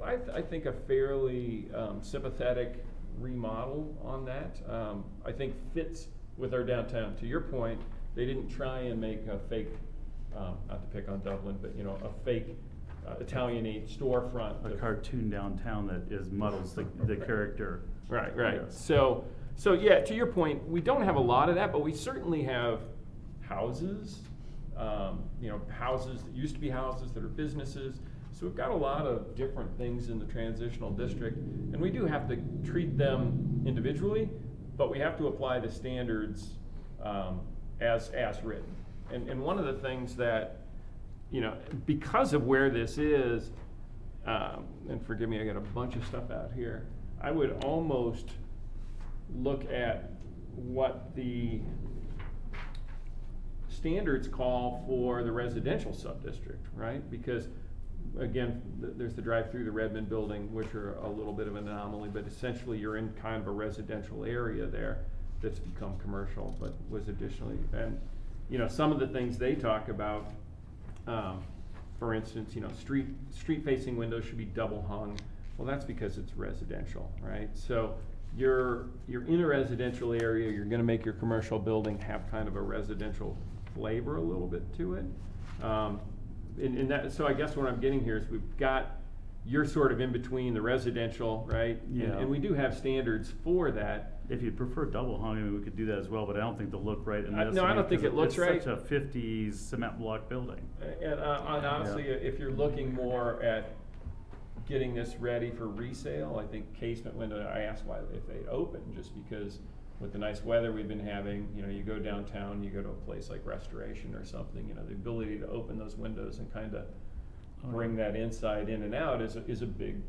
I think, a fairly sympathetic remodel on that, I think fits with our downtown. To your point, they didn't try and make a fake, not to pick on Dublin, but a fake Italianate storefront. A cartoon downtown that muddles the character. Right. Yes. So yeah, to your point, we don't have a lot of that, but we certainly have houses, houses that used to be houses that are businesses. So we've got a lot of different things in the transitional district, and we do have to treat them individually, but we have to apply the standards as written. And one of the things that, because of where this is, and forgive me, I got a bunch of stuff out here, I would almost look at what the standards call for the residential sub-district, right? Because, again, there's the drive-through, the Redmond building, which are a little bit of an anomaly, but essentially you're in kind of a residential area there that's become commercial, but was additionally, and, some of the things they talk about, for instance, street-facing windows should be double hung. Well, that's because it's residential, right? So you're in a residential area, you're gonna make your commercial building have kind of a residential flavor a little bit to it. And that, so I guess what I'm getting here is we've got, you're sort of in between the residential, right? Yeah. And we do have standards for that. If you prefer double hung, I mean, we could do that as well, but I don't think they'll look right in this. No, I don't think it looks right. It's such a 50s cement block building. And honestly, if you're looking more at getting this ready for resale, I think Casement Window, I asked why if they'd open, just because with the nice weather we've been having, you go downtown, you go to a place like Restoration or something, the ability to open those windows and kind of bring that inside in and out is a big,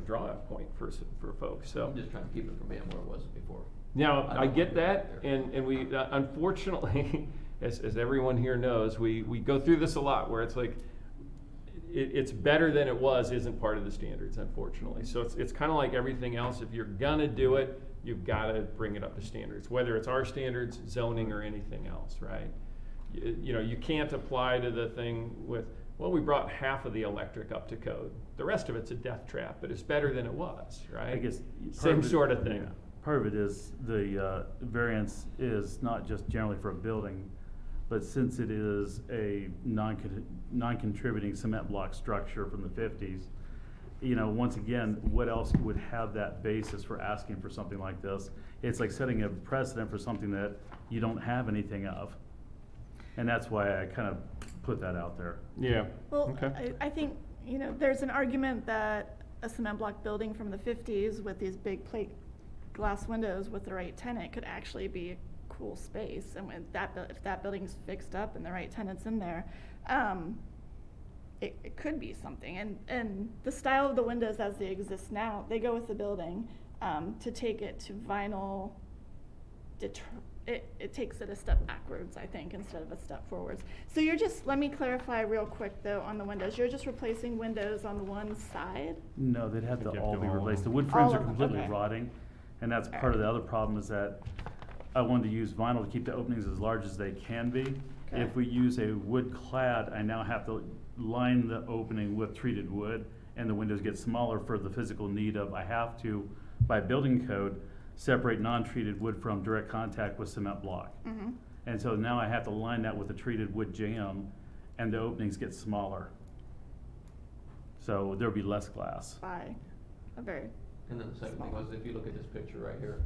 draw point for folks. So I'm just trying to keep it from being where it was before. now I I don't get want that, to go and we unfortunately, as everyone here knows, we go through this a lot where it's like it's better than it was isn't part of the standards, unfortunately. So it's kind of like everything else. If you're gonna do it, you've got to bring it up to standards, whether it's our standards, zoning, or anything else, right? You can't apply to the thing with, well, we brought half of the electric up to code. The rest of it's a death trap, but it's better than it was, right? I guess Same sort of thing. part of it is the variance is not just generally for a building, but since it is a non-contributing cement block structure from the 50s, you know, once again, what else would have that basis for asking for something like this? It's like setting a precedent for something that you don't have anything of. And that's why I kind of put that out there. Yeah, Well, okay. I think, you know, there's an argument that a cement block building from the 50s with these big plate glass windows with the right tenant could actually be a cool space. And when if that building's fixed up and the right tenant's in there, it could be something. And the style of the windows as they exist now, they go with the building. To take it to vinyl, it takes it a step backwards, I think, instead of a step forwards. So let me clarify real quick though on the windows. You're just replacing windows on the one side? No, they'd have to They'd have all to be all- replaced. The wood frames All are of them, completely okay. rotting, and that's part of the other problem is that I wanted to use vinyl to keep the openings as large as they can be. Okay. If we use a wood clad, I now have to line the opening with treated wood, and the windows get smaller for the physical need of, I have to, by building code, separate non-treated wood from direct contact with cement block. Mm-hmm. And so now I have to line that with a treated wood jamb, and the openings get smaller. So there'll be less glass. By a very, And then the second thing Small. was, if you look at this picture right here,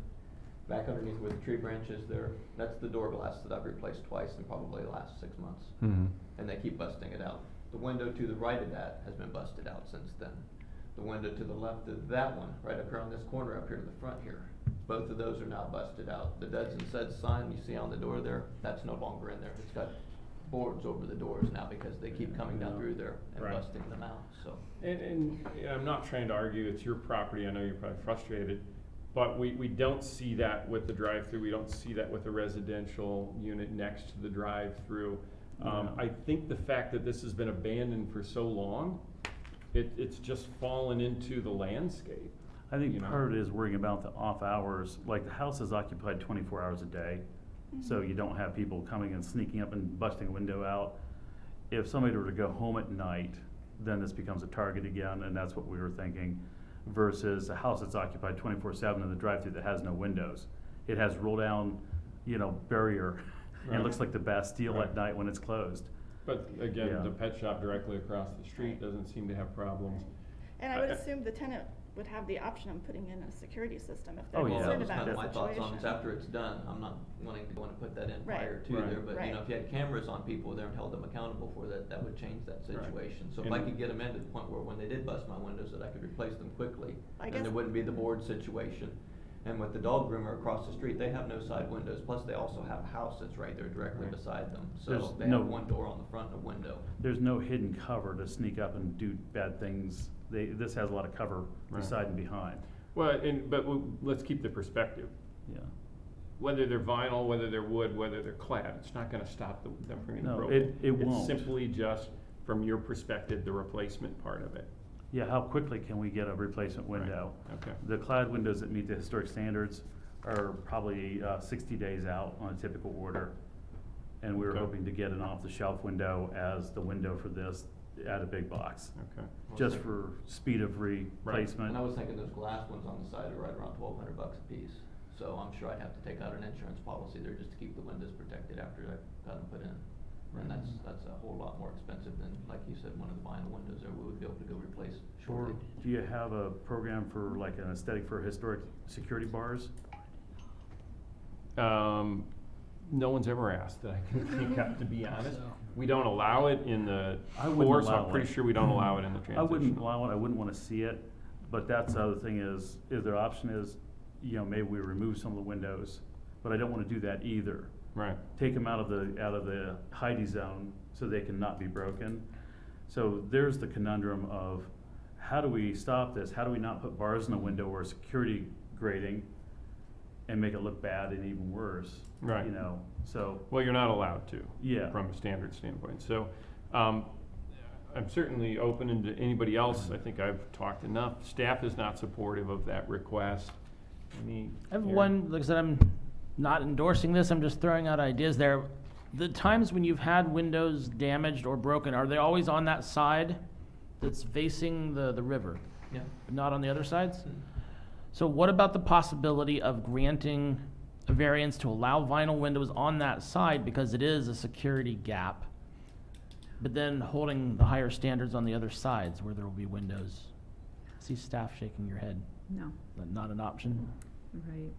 back underneath where the tree branch is there, that's the door glass that I've replaced twice in probably the last 6 months. Mhm. And they keep busting it out. The window to the right of that has been busted out since then. The window to the left of that one, right up here on this corner up here in the front here, both of those are now busted out. The Duds and Suds sign you see on the door there, that's no longer in there. It's got boards over the doors now because they keep coming down through there and Right. busting them out, so. And I'm not trying to argue, it's your property, I know you're probably frustrated, but we don't see that with the drive-through, we don't see that with the residential unit next to the drive-through. Yeah. I think the fact that this has been abandoned for so long, it's just fallen into the landscape. I think You know? part of it is worrying about the off hours, like the house is occupied 24 hours a day. So you don't have people coming and sneaking up and busting a window out. If somebody were to go home at night, then this becomes a target again, and that's what we were thinking. Versus a house that's occupied 24/7 in the drive-through that has no windows. It has roll down, you know, barrier. And Right. it looks like the Bastille Right. at night when it's closed. But again, Yeah. the pet shop directly across the street doesn't seem to have problems. and I would I- assume the tenant would have the option of putting in a security system if they're Oh, yeah. Well, that concerned was about kind the of my thoughts on it situation. after it's done. I'm not wanting to go in and put that in Right. prior to Right. there, but you know, Right. if you had cameras on people there and held them accountable for that, that would change that Right. situation. So if I And- could get them in to the point where when they did bust my windows, that I could replace them quickly, I then guess- there wouldn't be the board situation. And with the dog groomer across the street, they have no side windows, plus they also have a house that's right there directly Right. beside them. So There's they no- have one door on the front and a window. There's no hidden cover to sneak up and do bad things. This has a lot of cover Right. beside and behind. Well, let's keep the perspective. Yeah. Whether they're vinyl, whether they're wood, whether they're clad, it's not gonna stop them from being No, broken. it won't. It's simply just, from your perspective, the replacement part of it. Yeah, how quickly can we get a replacement window? Okay. The clad windows that meet the historic standards are probably 60 days out on a typical order. And we were Okay. hoping to get an off-the-shelf window as the window for this at a big box, Okay. just for speed of replacement. And I was thinking those glass ones on the side are right around $1,200 a piece. So I'm sure I'd have to take out an insurance policy there just to keep the windows protected after I got them put in. And that's a whole lot more expensive than, like you said, one of the vinyl windows there we would be able to go replace Or shortly. do you have a program for like an aesthetic for historic security bars? No one's ever asked that I can think of, to be honest. We don't allow it in the I wouldn't course, allow I'm pretty it. sure we don't allow it in the transition. I wouldn't allow it, I wouldn't wanna see it, but that's the other thing is their option is, you know, maybe we remove some of the windows, but I don't wanna do that either. Right. Take them out of the Heidi zone so they can not be broken. So there's the conundrum of how do we stop this? How do we not put bars in the window or security grating and make it look bad and even worse? Right. You know, so, Well, you're not allowed to. Yeah. From a standard standpoint. So, I'm certainly open to anybody else. I think I've talked enough. Staff is not supportive of that request. I have one, like I said, I'm not endorsing this, I'm just throwing out ideas there. The times when you've had windows damaged or broken, are they always on that side that's facing the river, Yeah. not on the other sides? So what about the possibility of granting a variance to allow vinyl windows on that side because it is a security gap, but then holding the higher standards on the other sides where there will be windows? I see staff shaking your head. No, That not an option? right.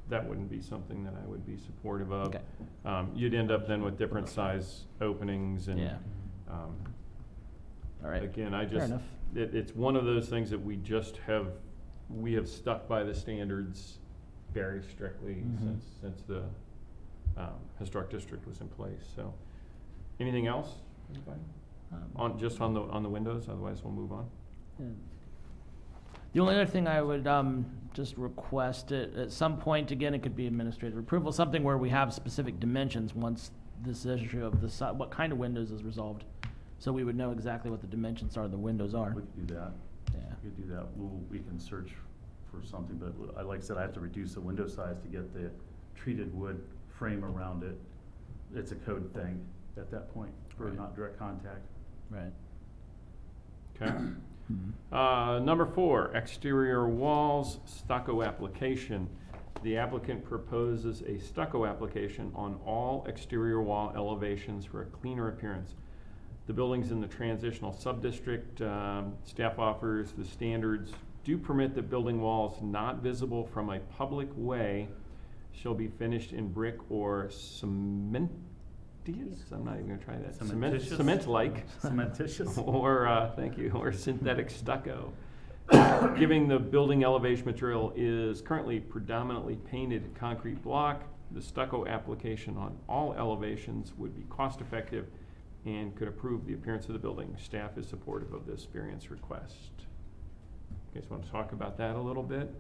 That wouldn't be something that I would be supportive of. Okay. You'd end up then with different size openings and, Yeah. All right. again, I Fair just, enough. it's one of those things that we have stuck by the standards very strictly Mhm. since the historic district was in place, so. Anything else? Anybody? Just on the windows, otherwise we'll move on. Yeah. The only other thing I would just request at some point, again, it could be administrative approval, something where we have specific dimensions once this issue of what kind of windows is resolved. So we would know exactly what the dimensions are, the windows are. We could do that. Yeah. We could do that. We can search for something, but like I said, I have to reduce the window size to get the treated wood frame around it. It's a code thing at that point for Right. not direct contact. Right. Okay. Mhm. Number 4, exterior walls, stucco application. The applicant proposes a stucco application on all exterior wall elevations for a cleaner appearance. The building's in the transitional sub-district. Staff offers the standards do permit that building walls not visible from a public way shall be finished in brick or cementitious. I'm not even gonna try that. Cementitious? Cement-like. Cementitious. Or, thank you, or synthetic stucco. Giving the building elevation material is currently predominantly painted concrete block. The stucco application on all elevations would be cost-effective and could improve the appearance of the building. Staff is supportive of this variance request. You guys want to talk about that a little bit?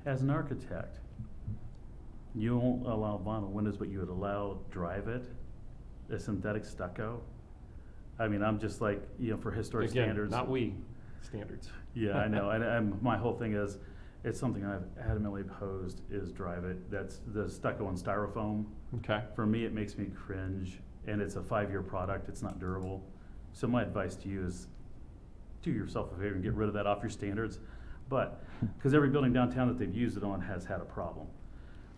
As an architect, you won't allow vinyl windows, but you would allow drive-it, a synthetic stucco. I mean, I'm just like, for historic Again, standards. not we, standards. Yeah, I know, and my whole thing is, it's something I've adamantly opposed is drive-it. That's the stucco and styrofoam. Okay. For me, it makes me cringe, and it's a 5-year product, it's not durable. So my advice to you is, do yourself a favor and get rid of that off your standards. But, because every building downtown that they've used it on has had a problem.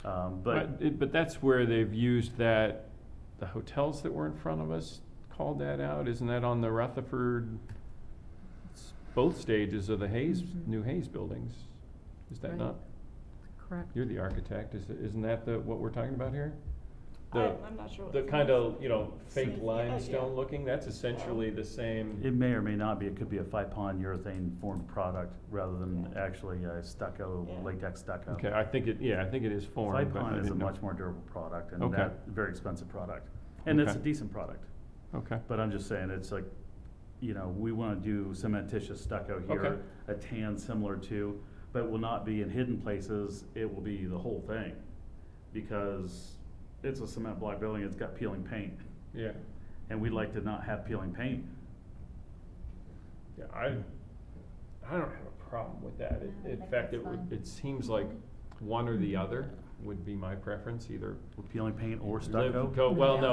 But that's where they've used that, the hotels that were in front of us called that out. Isn't that on the Rutherford, both stages of the Hayes, Mhm. new Hayes buildings? Is that Right. not? Correct. You're the architect, isn't that what we're talking about here? I'm not sure what The it's kind of, called. fake Yeah, limestone yeah. looking, that's essentially the same. it may or may not be, it could be a 5-pond urethane formed product rather than Yeah. actually a stucco, Yeah. latex stucco. Okay, I think it is formed, but I 5-pond is a didn't know. much more durable product and Okay. that, very expensive product. And it's a Okay. decent product. Okay, But I'm just saying, it's like, we wanna do cementitious stucco Okay. here, a tan similar to, but it will not be in hidden places, it will be the whole thing. Because it's a cement block building, it's got peeling paint, yeah, and we'd like to not have peeling paint. yeah, I don't have a problem with that. Yeah, I In think fact, that's fine. it seems like one or the other would be my preference, either. With peeling paint or stucco.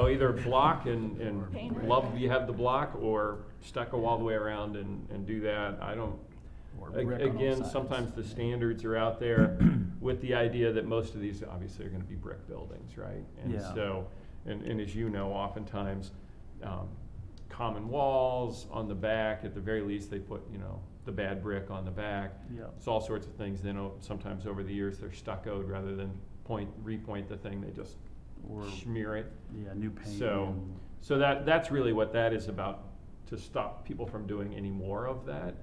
Either block and Paint. love you have the block, or stucco all the way around and do that. I don't, Or brick on all again, sides. sometimes the standards are out there with the idea that most of these obviously are gonna be brick buildings, right? And Yeah. so, and as you know, oftentimes, common walls on the back, at the very least, they put, the bad brick on the back. Yeah. It's all sorts of things, sometimes over the years, they're stuccoed rather than repoint the thing, they just Or, smear it. yeah, new paint. So, and- so that's really what that is about, to stop people from doing any more of that.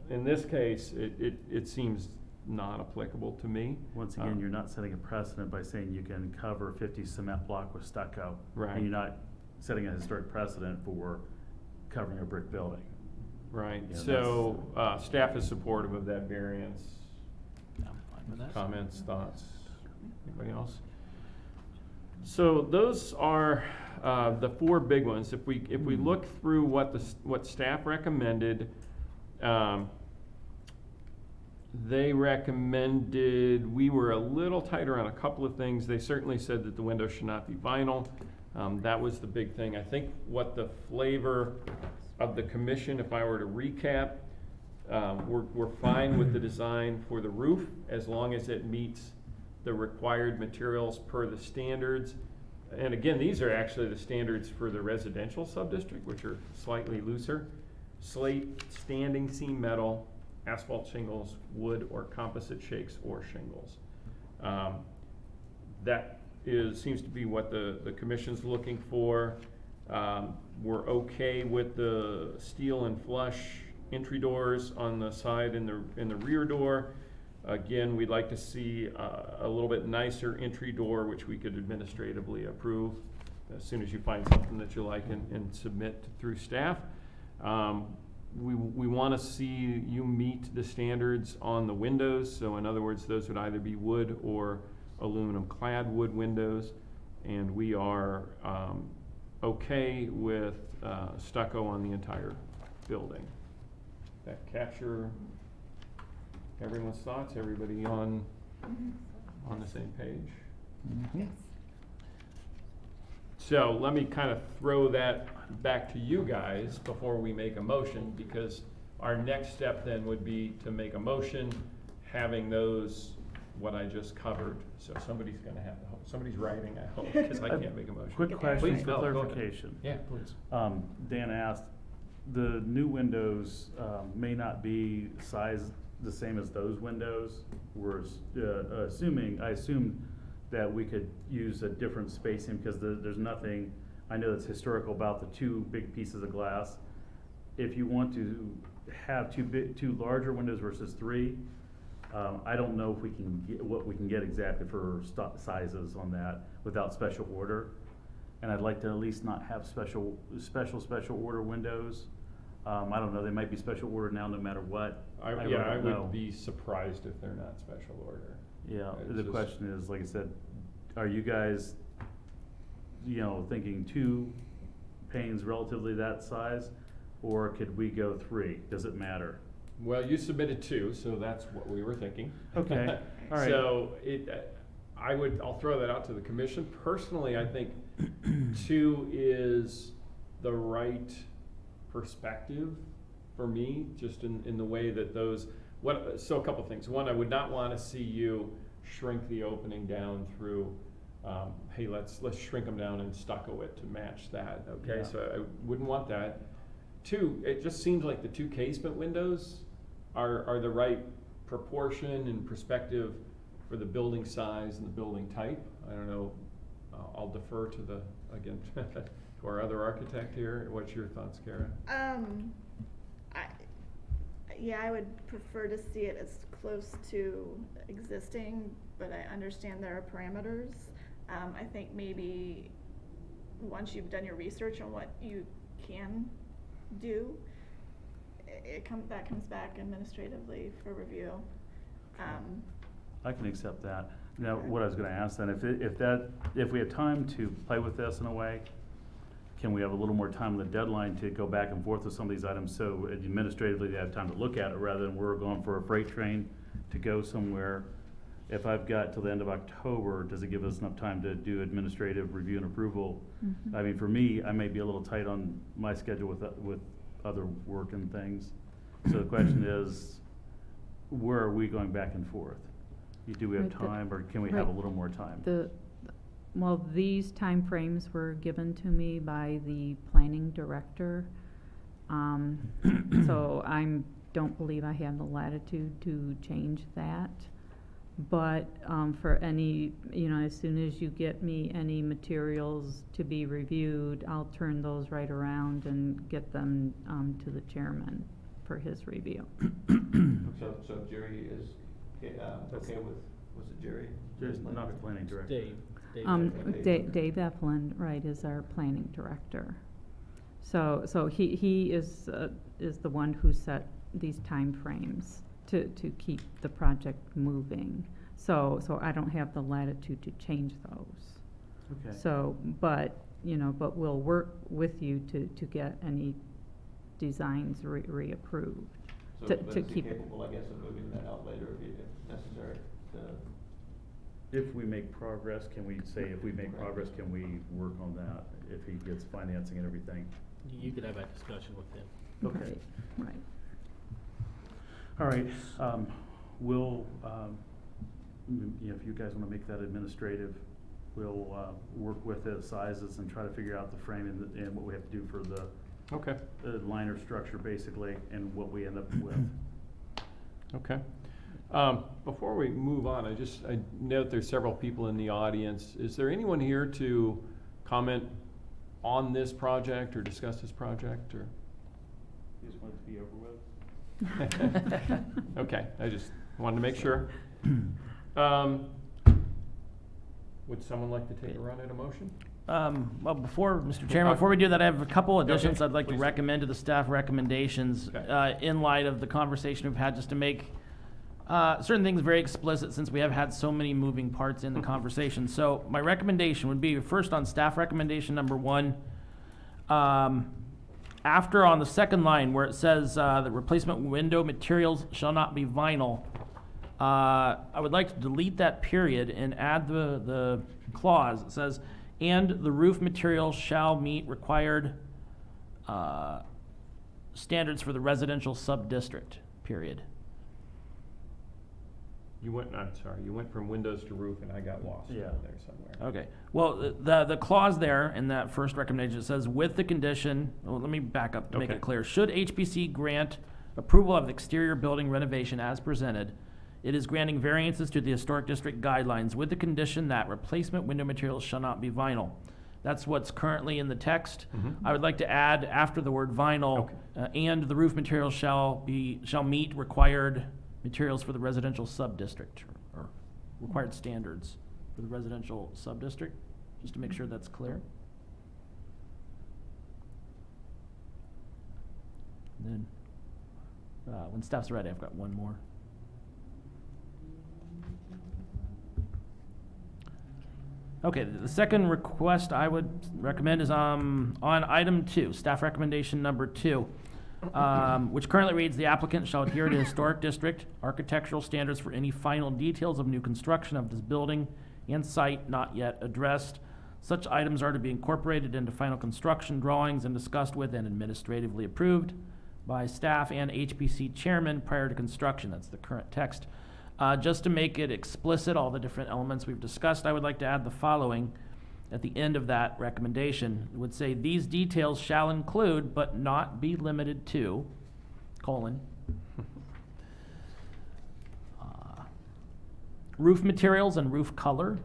In this case, it seems not applicable to me. Once Um, again, you're not setting a precedent by saying you can cover 50 cement block with stucco. Right. And you're not setting a historic precedent for covering a brick building. Right, Yeah, so, staff is supportive of that variance. I'm fine with that. Comments, thoughts? Anybody else? So those are the 4 big ones. If we look through what staff recommended, they recommended, we were a little tighter on a couple of things. They certainly said that the windows should not be vinyl. That was the big thing. I think what the flavor of the commission, if I were to recap, We're fine with the design for the roof as long as it meets the required materials per the standards. And again, these are actually the standards for the residential sub-district, which are slightly looser. Slate, standing seam metal, asphalt shingles, wood or composite shakes or shingles. That seems to be what the commission's looking for. We're okay with the steel and flush entry doors on the side and the rear door. Again, we'd like to see a little bit nicer entry door, which we could administratively approve as soon as you find something that you like and submit through staff. We want to see you meet the standards on the windows. So in other words, those would either be wood or aluminum clad wood windows. And we are okay with stucco on the entire building. That capture everyone's thoughts? Everybody on the same page? Mhm. So let me kind of throw that back to you guys before we make a motion, because our next step then would be to make a motion having those, what I just covered. So somebody's writing, I hope, because I can't make a motion. Quick question Please, for Bill, go ahead. clarification. Yeah, please. Dan asked, the new windows may not be size the same as those windows. We're I assumed that we could use a different spacing because there's nothing, I know that's historical about the two big pieces of glass. If you want to have two larger windows versus three, I don't know if we can get what we can get exactly for sizes on that without special order. And I'd like to at least not have special order windows. I don't know, they might be special order now no matter what. I don't know. would be surprised if they're not special order. Yeah, It's the just- question is, like I said, are you guys, thinking two panes relatively that size? Or could we go three? Does it matter? Well, you submitted two, so that's what we were thinking. Okay, all right. So I'll throw that out to the commission. Personally, I think two is the right perspective for me, just in the way that so a couple things. One, I would not want to see you shrink the opening down through, hey, let's shrink them down and stucco it to match that, okay? Yeah. So I wouldn't want that. Two, it just seems like the two casement windows are the right proportion and perspective for the building size and the building type. I don't know, I'll defer to to our other architect here. What's your thoughts, Kara? I would prefer to see it as close to existing, but I understand there are parameters. I think maybe once you've done your research on what you can do, that comes back administratively for review. I can accept that. Now, Okay. what I was gonna ask then, if we have time to play with this in a way, can we have a little more time on the deadline to go back and forth with some of these items so administratively they have time to look at it rather than we're going for a freight train to go somewhere? If I've got till the end of October, does it give us enough time to do administrative review and approval? Mhm. I mean, for me, I may be a little tight on my schedule with other work and things. So the question is, where are we going back and forth? Do we have Right, time, or can we have a right. little more time? Well, these timeframes were given to me by the planning director. So don't believe I have the latitude to change that. But, for any, as soon as you get me any materials to be reviewed, I'll turn those right around and get them, to the chairman for his review. So Jerry is, okay with, was it Jerry? Jerry's not the planning director. Dave. Dave Eflin, right, is our planning director. So he is the one who set these timeframes to keep the project moving. So I don't have the latitude to change those. Okay. So, but we'll work with you to get any designs reapproved. So, To but is he keep it. capable, I guess, of moving that out later if necessary to? If we make progress, can we work on that, if he gets financing and everything? You could have that discussion with them. Okay. Right. All right, we'll, if you guys wanna make that administrative, we'll, work with the sizes and try to figure out the frame and what we have to do for the Okay, liner structure basically, and what we end up with. okay. Before we move on, I note there's several people in the audience. Is there anyone here to comment on this project or discuss this project, or? You just want it to be over with? Okay, I just wanted to make sure. Would someone like to take a run at a motion? Well, Mr. Chairman, before we do that, I have a couple additions Okay, I'd like to please. recommend to the staff recommendations Okay. in light of the conversation we've had, just to make certain things very explicit, since we have had so many moving parts in the conversation. So my recommendation would be, first on staff recommendation number 1, after on the second line where it says the replacement window materials shall not be vinyl, I would like to delete that period and add the clause that says, and the roof material shall meet required standards for the residential sub-district, period. You went from windows to roof, and I got lost Yeah. there somewhere. Okay, well, the clause there in that first recommendation, it says with the condition, well, let me back up to make Okay. it clear. Should HPC grant approval of the exterior building renovation as presented, it is granting variances to the historic district guidelines with the condition that replacement window materials shall not be vinyl. That's what's currently in the text. Mhm. I would like to add after the word vinyl, Okay. and the roof materials shall meet required materials for the residential sub-district, or required standards for the residential sub-district, just to make sure that's clear. And then, when staff's ready, I've got one more. Okay, the second request I would recommend is on item 2, staff recommendation number 2, which currently reads, the applicant shall adhere to historic district architectural standards for any final details of new construction of this building and site not yet addressed. Such items are to be incorporated into final construction drawings and discussed with and administratively approved by staff and HPC chairman prior to construction. That's the current text. Just to make it explicit, all the different elements we've discussed, I would like to add the following at the end of that recommendation. It would say, these details shall include, but not be limited to, roof materials and roof color,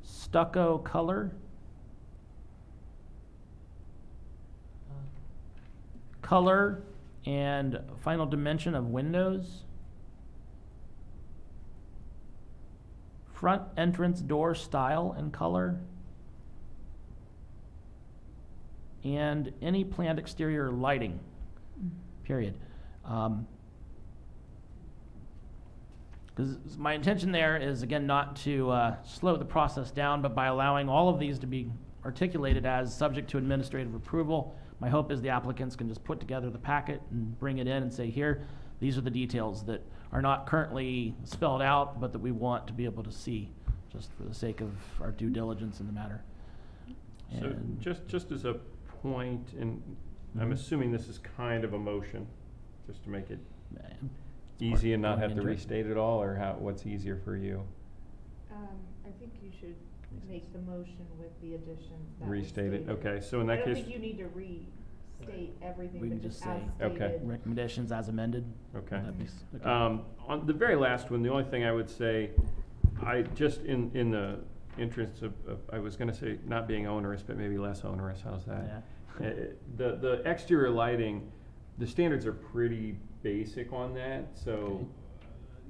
stucco color, color and final dimension of windows, front entrance door style and color, and any planned exterior lighting, period. Because my intention there is, again, not to slow the process down, but by allowing all of these to be articulated as subject to administrative approval, my hope is the applicants can just put together the packet and bring it in and say, here, these are the details that are not currently spelled out, but that we want to be able to see, just for the sake of our due diligence in the matter. So And- just as a point, and I'm Mhm. assuming this is kind of a motion, just to make it and easy and not Part- have to into it. restate it all, or what's easier for you? I think you should make the motion with the additions that were Restate it, stated. okay, so in I that don't case. think you need to restate everything, We but can just just as say- stated. Okay. Recommendations as amended? Okay. That'd be okay. On the very last one, the only thing I would say, I just, in the interest of, I was gonna say not being onerous, but maybe less onerous, how's that? Yeah. The exterior lighting, the standards are pretty basic on that, so, Okay.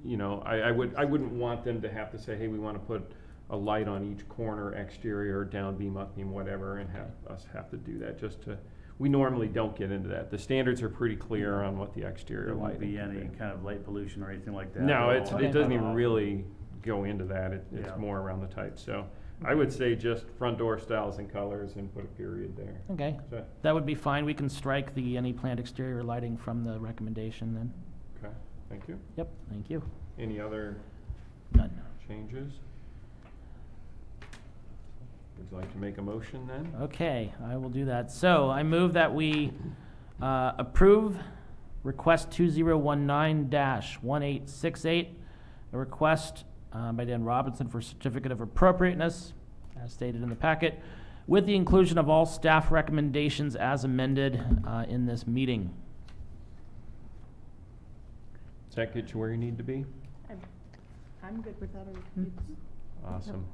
you know, I wouldn't want them to have to say, hey, we wanna put a light on each corner, exterior, down beam, up beam, whatever, and have to do that, just to, we normally don't get into that. The standards are pretty clear on what the exterior There won't lighting be can any be. kind of light pollution or anything like that. No, at it's, all. it doesn't even Off. really go into that, it's Yeah. more around the type, so I would say just front door styles and colors and put a period there. Okay, So, that would be fine. We can strike the any planned exterior lighting from the recommendation then. okay, thank you. Yep, thank you. Any other None. changes? Would you like to make a motion then? Okay, I will do that. So I move that we approve request 2019-1868, a request by Dan Robinson for certificate of appropriateness, as stated in the packet, with the inclusion of all staff recommendations as amended in this meeting. Does that get you where you need to be? I'm good with that. Awesome.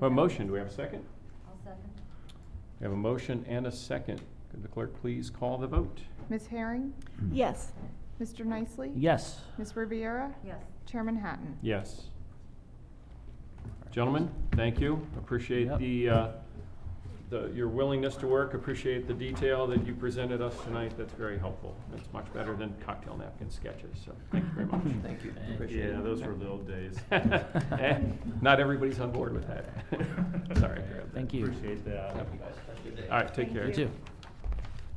A motion, do we have a second? I'll second. We have a motion and a second. Could the clerk please call the vote? Ms. Herring? Yes. Mr. Nicely? Yes. Ms. Riviera? Yes. Chairman Hatton? Yes. Gentlemen, thank you. Appreciate Yep. your willingness to work. Appreciate the detail that you presented us tonight. That's very helpful. It's much better than cocktail napkin sketches, so thank you very much. Thank you. Thank Appreciate Yeah, it. those were the old days. Not everybody's on board with that. Sorry. Thank you. Appreciate that. Thank you guys. Have a good day. All right, take care. You too.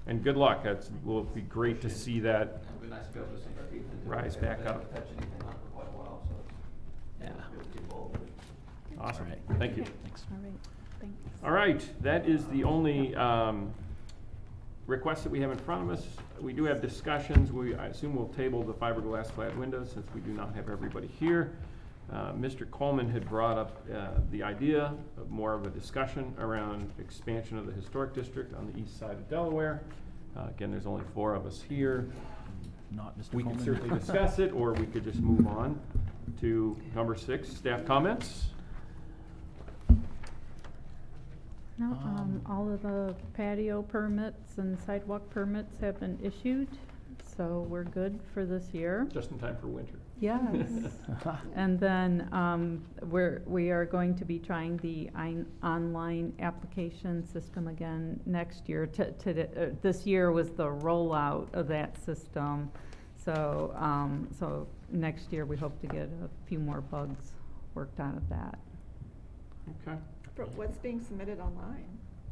And good luck. That's, will be great to see that. It'd be nice to be able to sink our teeth into it. Rise We back haven't up. touched anything on it for quite a while, so it's Yeah. good to get involved with it. Awesome. All right. Thank you. Thanks. All right, thanks. All right, that is the only request that we have in front of us. We do have discussions. I assume we'll table the fiberglass clad windows since we do not have everybody here. Mr. Coleman had brought up the idea of more of a discussion around expansion of the historic district on the east side of Delaware. Again, there's only 4 of us here. Not Mr. We could Coleman. certainly discuss it, or we could just move on to number 6, staff comments. No, all of the patio permits and sidewalk permits have been issued, so we're good for this year. Just in time for winter. Yes. And then, we are going to be trying the online application system again next year. This year was the rollout of that system. So, so next year we hope to get a few more bugs worked out of that. Okay. For what's being submitted online?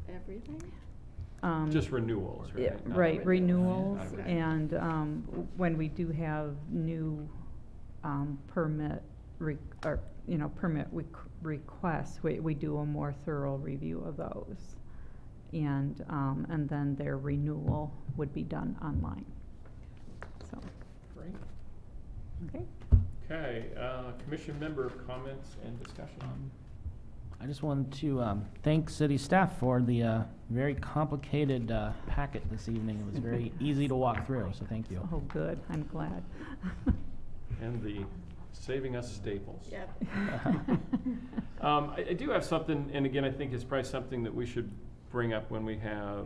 Everything? Just renewals, right? Yeah, Not right, renewals, Okay. and when we do have new permit requests, we do a more thorough review of those. And then their renewal would be done online. So, Great. okay. Okay, commission member comments and discussion. I just wanted to thank city staff for the very complicated packet this evening. It was very easy to walk through, so thank you. Oh, good, I'm glad. And the saving us staples. Yep. I do have something, and again, I think it's probably something that we should bring up when we have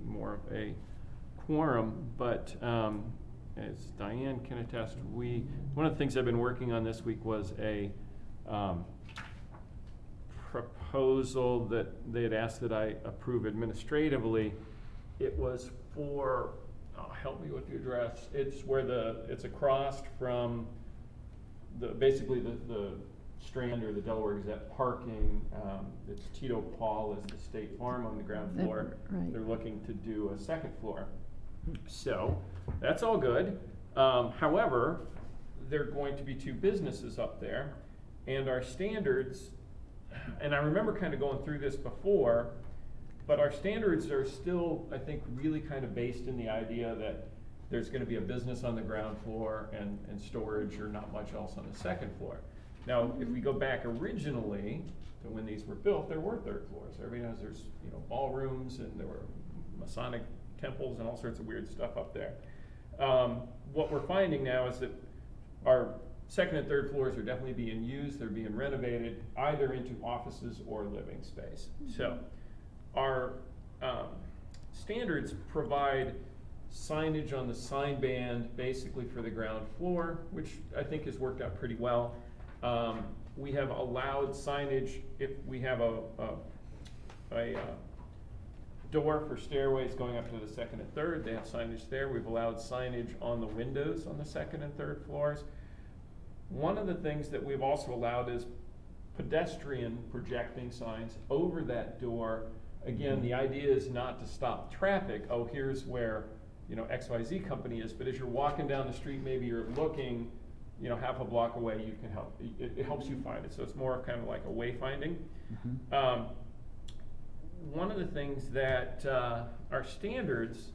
more of a quorum, but as Diane can attest, one of the things I've been working on this week was a proposal that they had asked that I approve administratively. It was for, help me with the address, it's where it's across from basically the Strand or the Delaware Gazette parking. It's Tito Paul is the State Farm on the ground floor. Right. They're looking to do a second floor. So, that's all good. However, there are going to be 2 businesses up there, and our standards, and I remember kind of going through this before, but our standards are still, I think, really kind of based in the idea that there's going to be a business on the ground floor and storage or not much else on the second floor. Now, if we go back originally to when these were built, there were 3rd floors. Everybody knows there's ballrooms and there were Masonic temples and all sorts of weird stuff up there. What we're finding now is that our 2nd and 3rd floors are definitely being used. They're being renovated either into offices or living space. So our standards provide signage on the sign band basically for the ground floor, which I think has worked out pretty well. We have allowed signage if we have a door for stairways going up to the 2nd and 3rd. They have signage there. We've allowed signage on the windows on the 2nd and 3rd floors. One of the things that we've also allowed is pedestrian projecting signs over that door. Again, the idea is not to stop traffic. Oh, here's where XYZ company is, but as you're walking down the street, maybe you're looking half a block away, you can help. It helps you find it. So it's more of kind of like a wayfinding. one of the things that our standards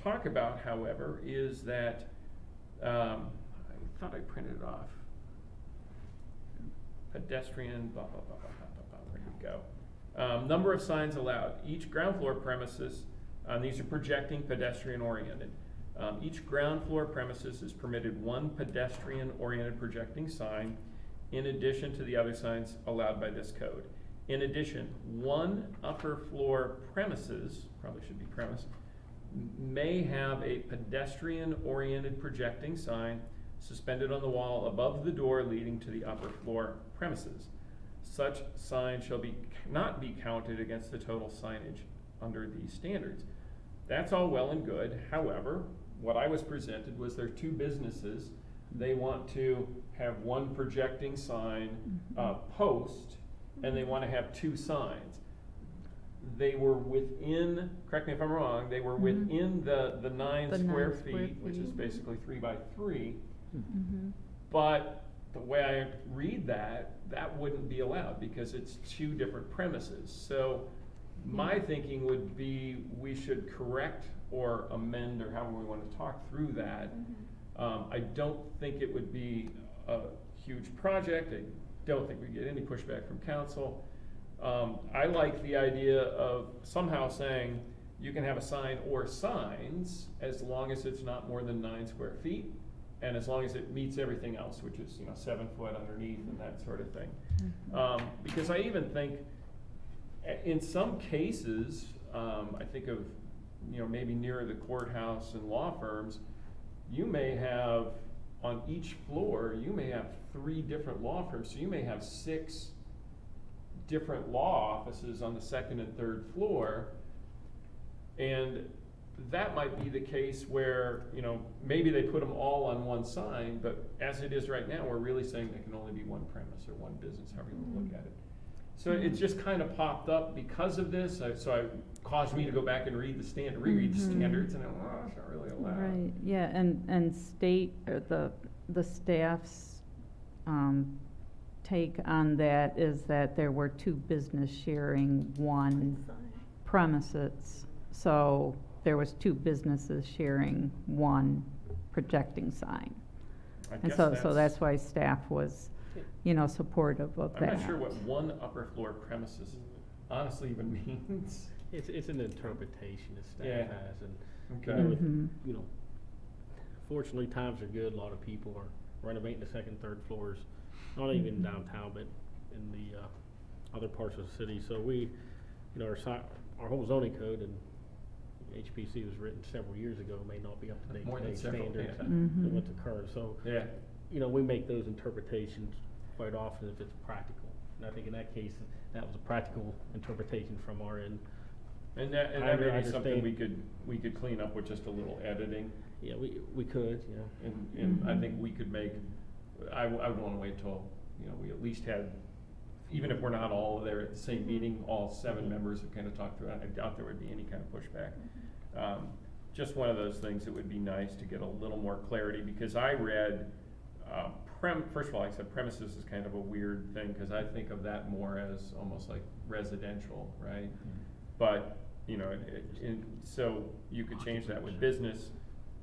talk about, however, is that, I thought I printed it off. Pedestrian, blah, blah, blah, blah, blah, blah, where'd it go? Number of signs allowed. Each ground floor premises, these are projecting pedestrian oriented. Each ground floor premises is permitted one pedestrian oriented projecting sign in addition to the other signs allowed by this code. In addition, one upper floor premises, probably should be premise, may have a pedestrian oriented projecting sign suspended on the wall above the door leading to the upper floor premises. Such sign shall not be counted against the total signage under these standards. That's all well and good. However, what I was presented was there are two businesses. They want to have one projecting sign post, and they want to have two signs. They were within, correct me if I'm wrong, they were within the 9 square feet, which is basically 3 by 3. But the way I read that, that wouldn't be allowed because it's two different premises. So my thinking would be we should correct or amend, or however we want to talk through that. I don't think it would be a huge project. I don't think we get any pushback from council. I like the idea of somehow saying you can have a sign or signs as long as it's not more than 9 square feet, and as long as it meets everything else, which is 7 foot underneath and that sort of thing. Because I even think in some cases, I think of maybe near the courthouse and law firms, you may have on each floor, you may have 3 different law firms. So you may have 6 different law offices on the 2nd and 3rd floor. And that might be the case where, maybe they put them all on one sign, but as it is right now, we're really saying there can only be one premise or one business, however you want to look at it. So it just kind of popped up because of this, so it caused me to go back and reread the standards, and it's not really allowed. Right, yeah, and state, or the staff's take on that is that there were 2 business sharing one premises. So there was 2 businesses sharing one projecting sign. And so that's why staff was, supportive of that. I'm not sure what one upper floor premises honestly even means. It's an interpretation that staff Yeah. has, and Okay. Fortunately, times are good. A lot of people are renovating the 2nd, 3rd floors, not even downtown, but in the other parts of the city. So we, our whole zoning code and HPC was written several years ago, may not be up to date More than today's several, standards. yeah. They went to current. So Yeah. we make those interpretations quite often if it's practical. And I think in that case, that was a practical interpretation from our end. And that I may be understand. something we could clean up with just a little editing. Yeah, we could, yeah. And I think we could make, I would want to wait till, we at least had, even if we're not all there at the same meeting, all 7 members have kind of talked through it. I doubt there would be any kind of pushback. Just one of those things that would be nice to get a little more clarity, because I read, first of all, like I said, premises is kind of a weird thing, because I think of that more as almost like residential, right? But, so you could change that with business.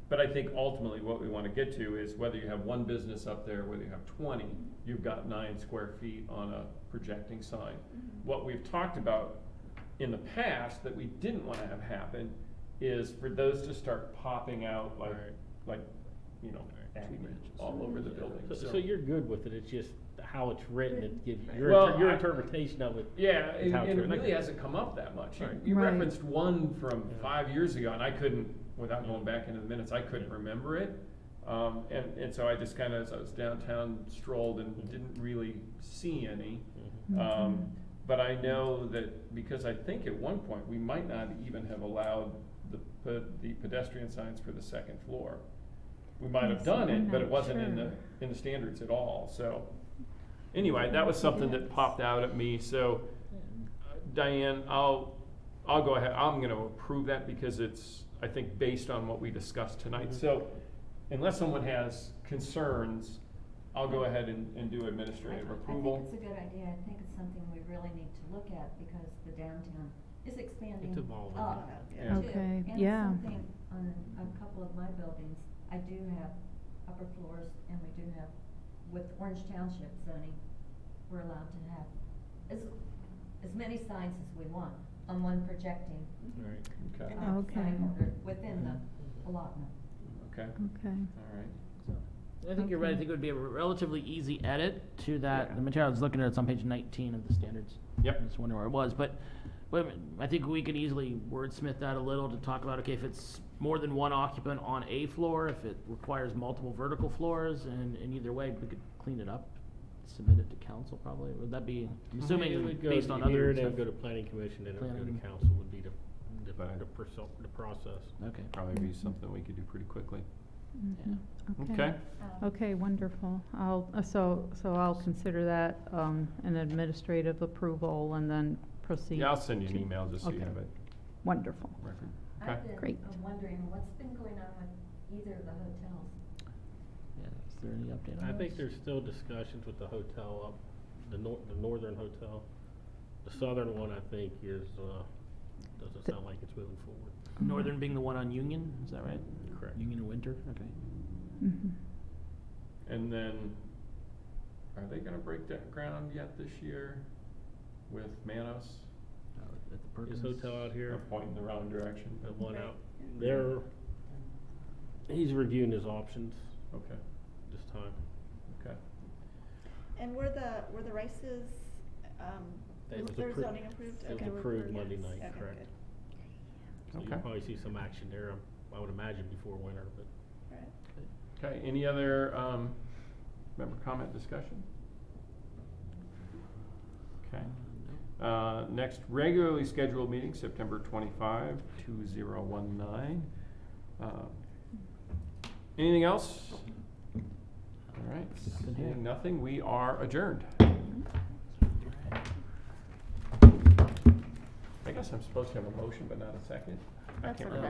But I think ultimately what we want to get to is whether you have one business up there, whether you have 20, you've got 9 square feet on a projecting sign. What we've talked about in the past that we didn't want to have happen is for those to start popping out like all over the building. So you're good with it, it's just how it's written, it gives you Well, your interpretation of it. Yeah, is how it's and it written. really hasn't come up that much. Right. You Right. referenced one from 5 years ago, and I couldn't, without going back into the minutes, I couldn't remember it. And so I just kind of, as I was downtown, strolled and didn't really see any. But I know that, because I think at one point, we might not even have allowed the pedestrian signs for the 2nd floor. We might have done it, but it wasn't in the standards at all, so. Anyway, that was something that popped out at me, so Diane, I'll go ahead, I'm gonna approve that because it's, I think, based on what we discussed tonight. So unless someone has concerns, I'll go ahead and do administrative approval. I think it's a good idea. I think it's something we really need to look at, because the downtown is expanding It's evolving. up Yeah. too. Okay, And yeah. something on a couple of my buildings, I do have upper floors, and we do have, with Orange Township zoning, we're allowed to have as many signs as we want on one projecting, Right. Okay, and that's Okay. sign order within the allotment. okay, Okay. all right. I think you're right. I Okay. think it would be a relatively easy edit to that. Yeah. The material I was looking at, it's on page 19 of the standards. Yep. I just wondering where it was, but I think we could easily wordsmith that a little to talk about, okay, if it's more than one occupant on a floor, if it requires multiple vertical floors, and either way, we could clean it up, submit it to council probably. Would that be, I'm assuming It would go based on here, other then stuff? go to planning commission, then it would go Planning. to council would be the process. Okay. Probably be something we could do pretty quickly. Mhm. Okay, Okay, wonderful. So I'll consider that, an administrative approval and then proceed. yeah, I'll send you an to- email just so you okay. have it Wonderful. record. I've Okay, been Great. wondering what's been going on with either of the hotels. Yeah, is there any update on I those? think there's still discussions with the hotel up, the northern hotel. The southern one, I think, is, doesn't sound like it's moving forward. Northern being the one on Union, is that right? Correct. Union and Winter, okay. Mhm. and then, are they gonna break that ground yet this year with Manos? At the Perkins. His hotel out here, They're pointing the wrong direction. the one Right. out, he's reviewing his options Okay, this time. okay. And were the Rices, It was their appro- zoning approved? it was Okay, we're- approved we're- Monday yes. night, Okay, correct. good. So Okay. you'll probably see some action there, I would imagine before winter, but. Right. Okay, any other, member comment discussion? Okay. Next regularly scheduled meeting, September 25, 2019. Anything else? All right, Nothing here. seeing nothing, we are adjourned. I guess I'm supposed to have a motion, but not a second. I That's can't okay. remember.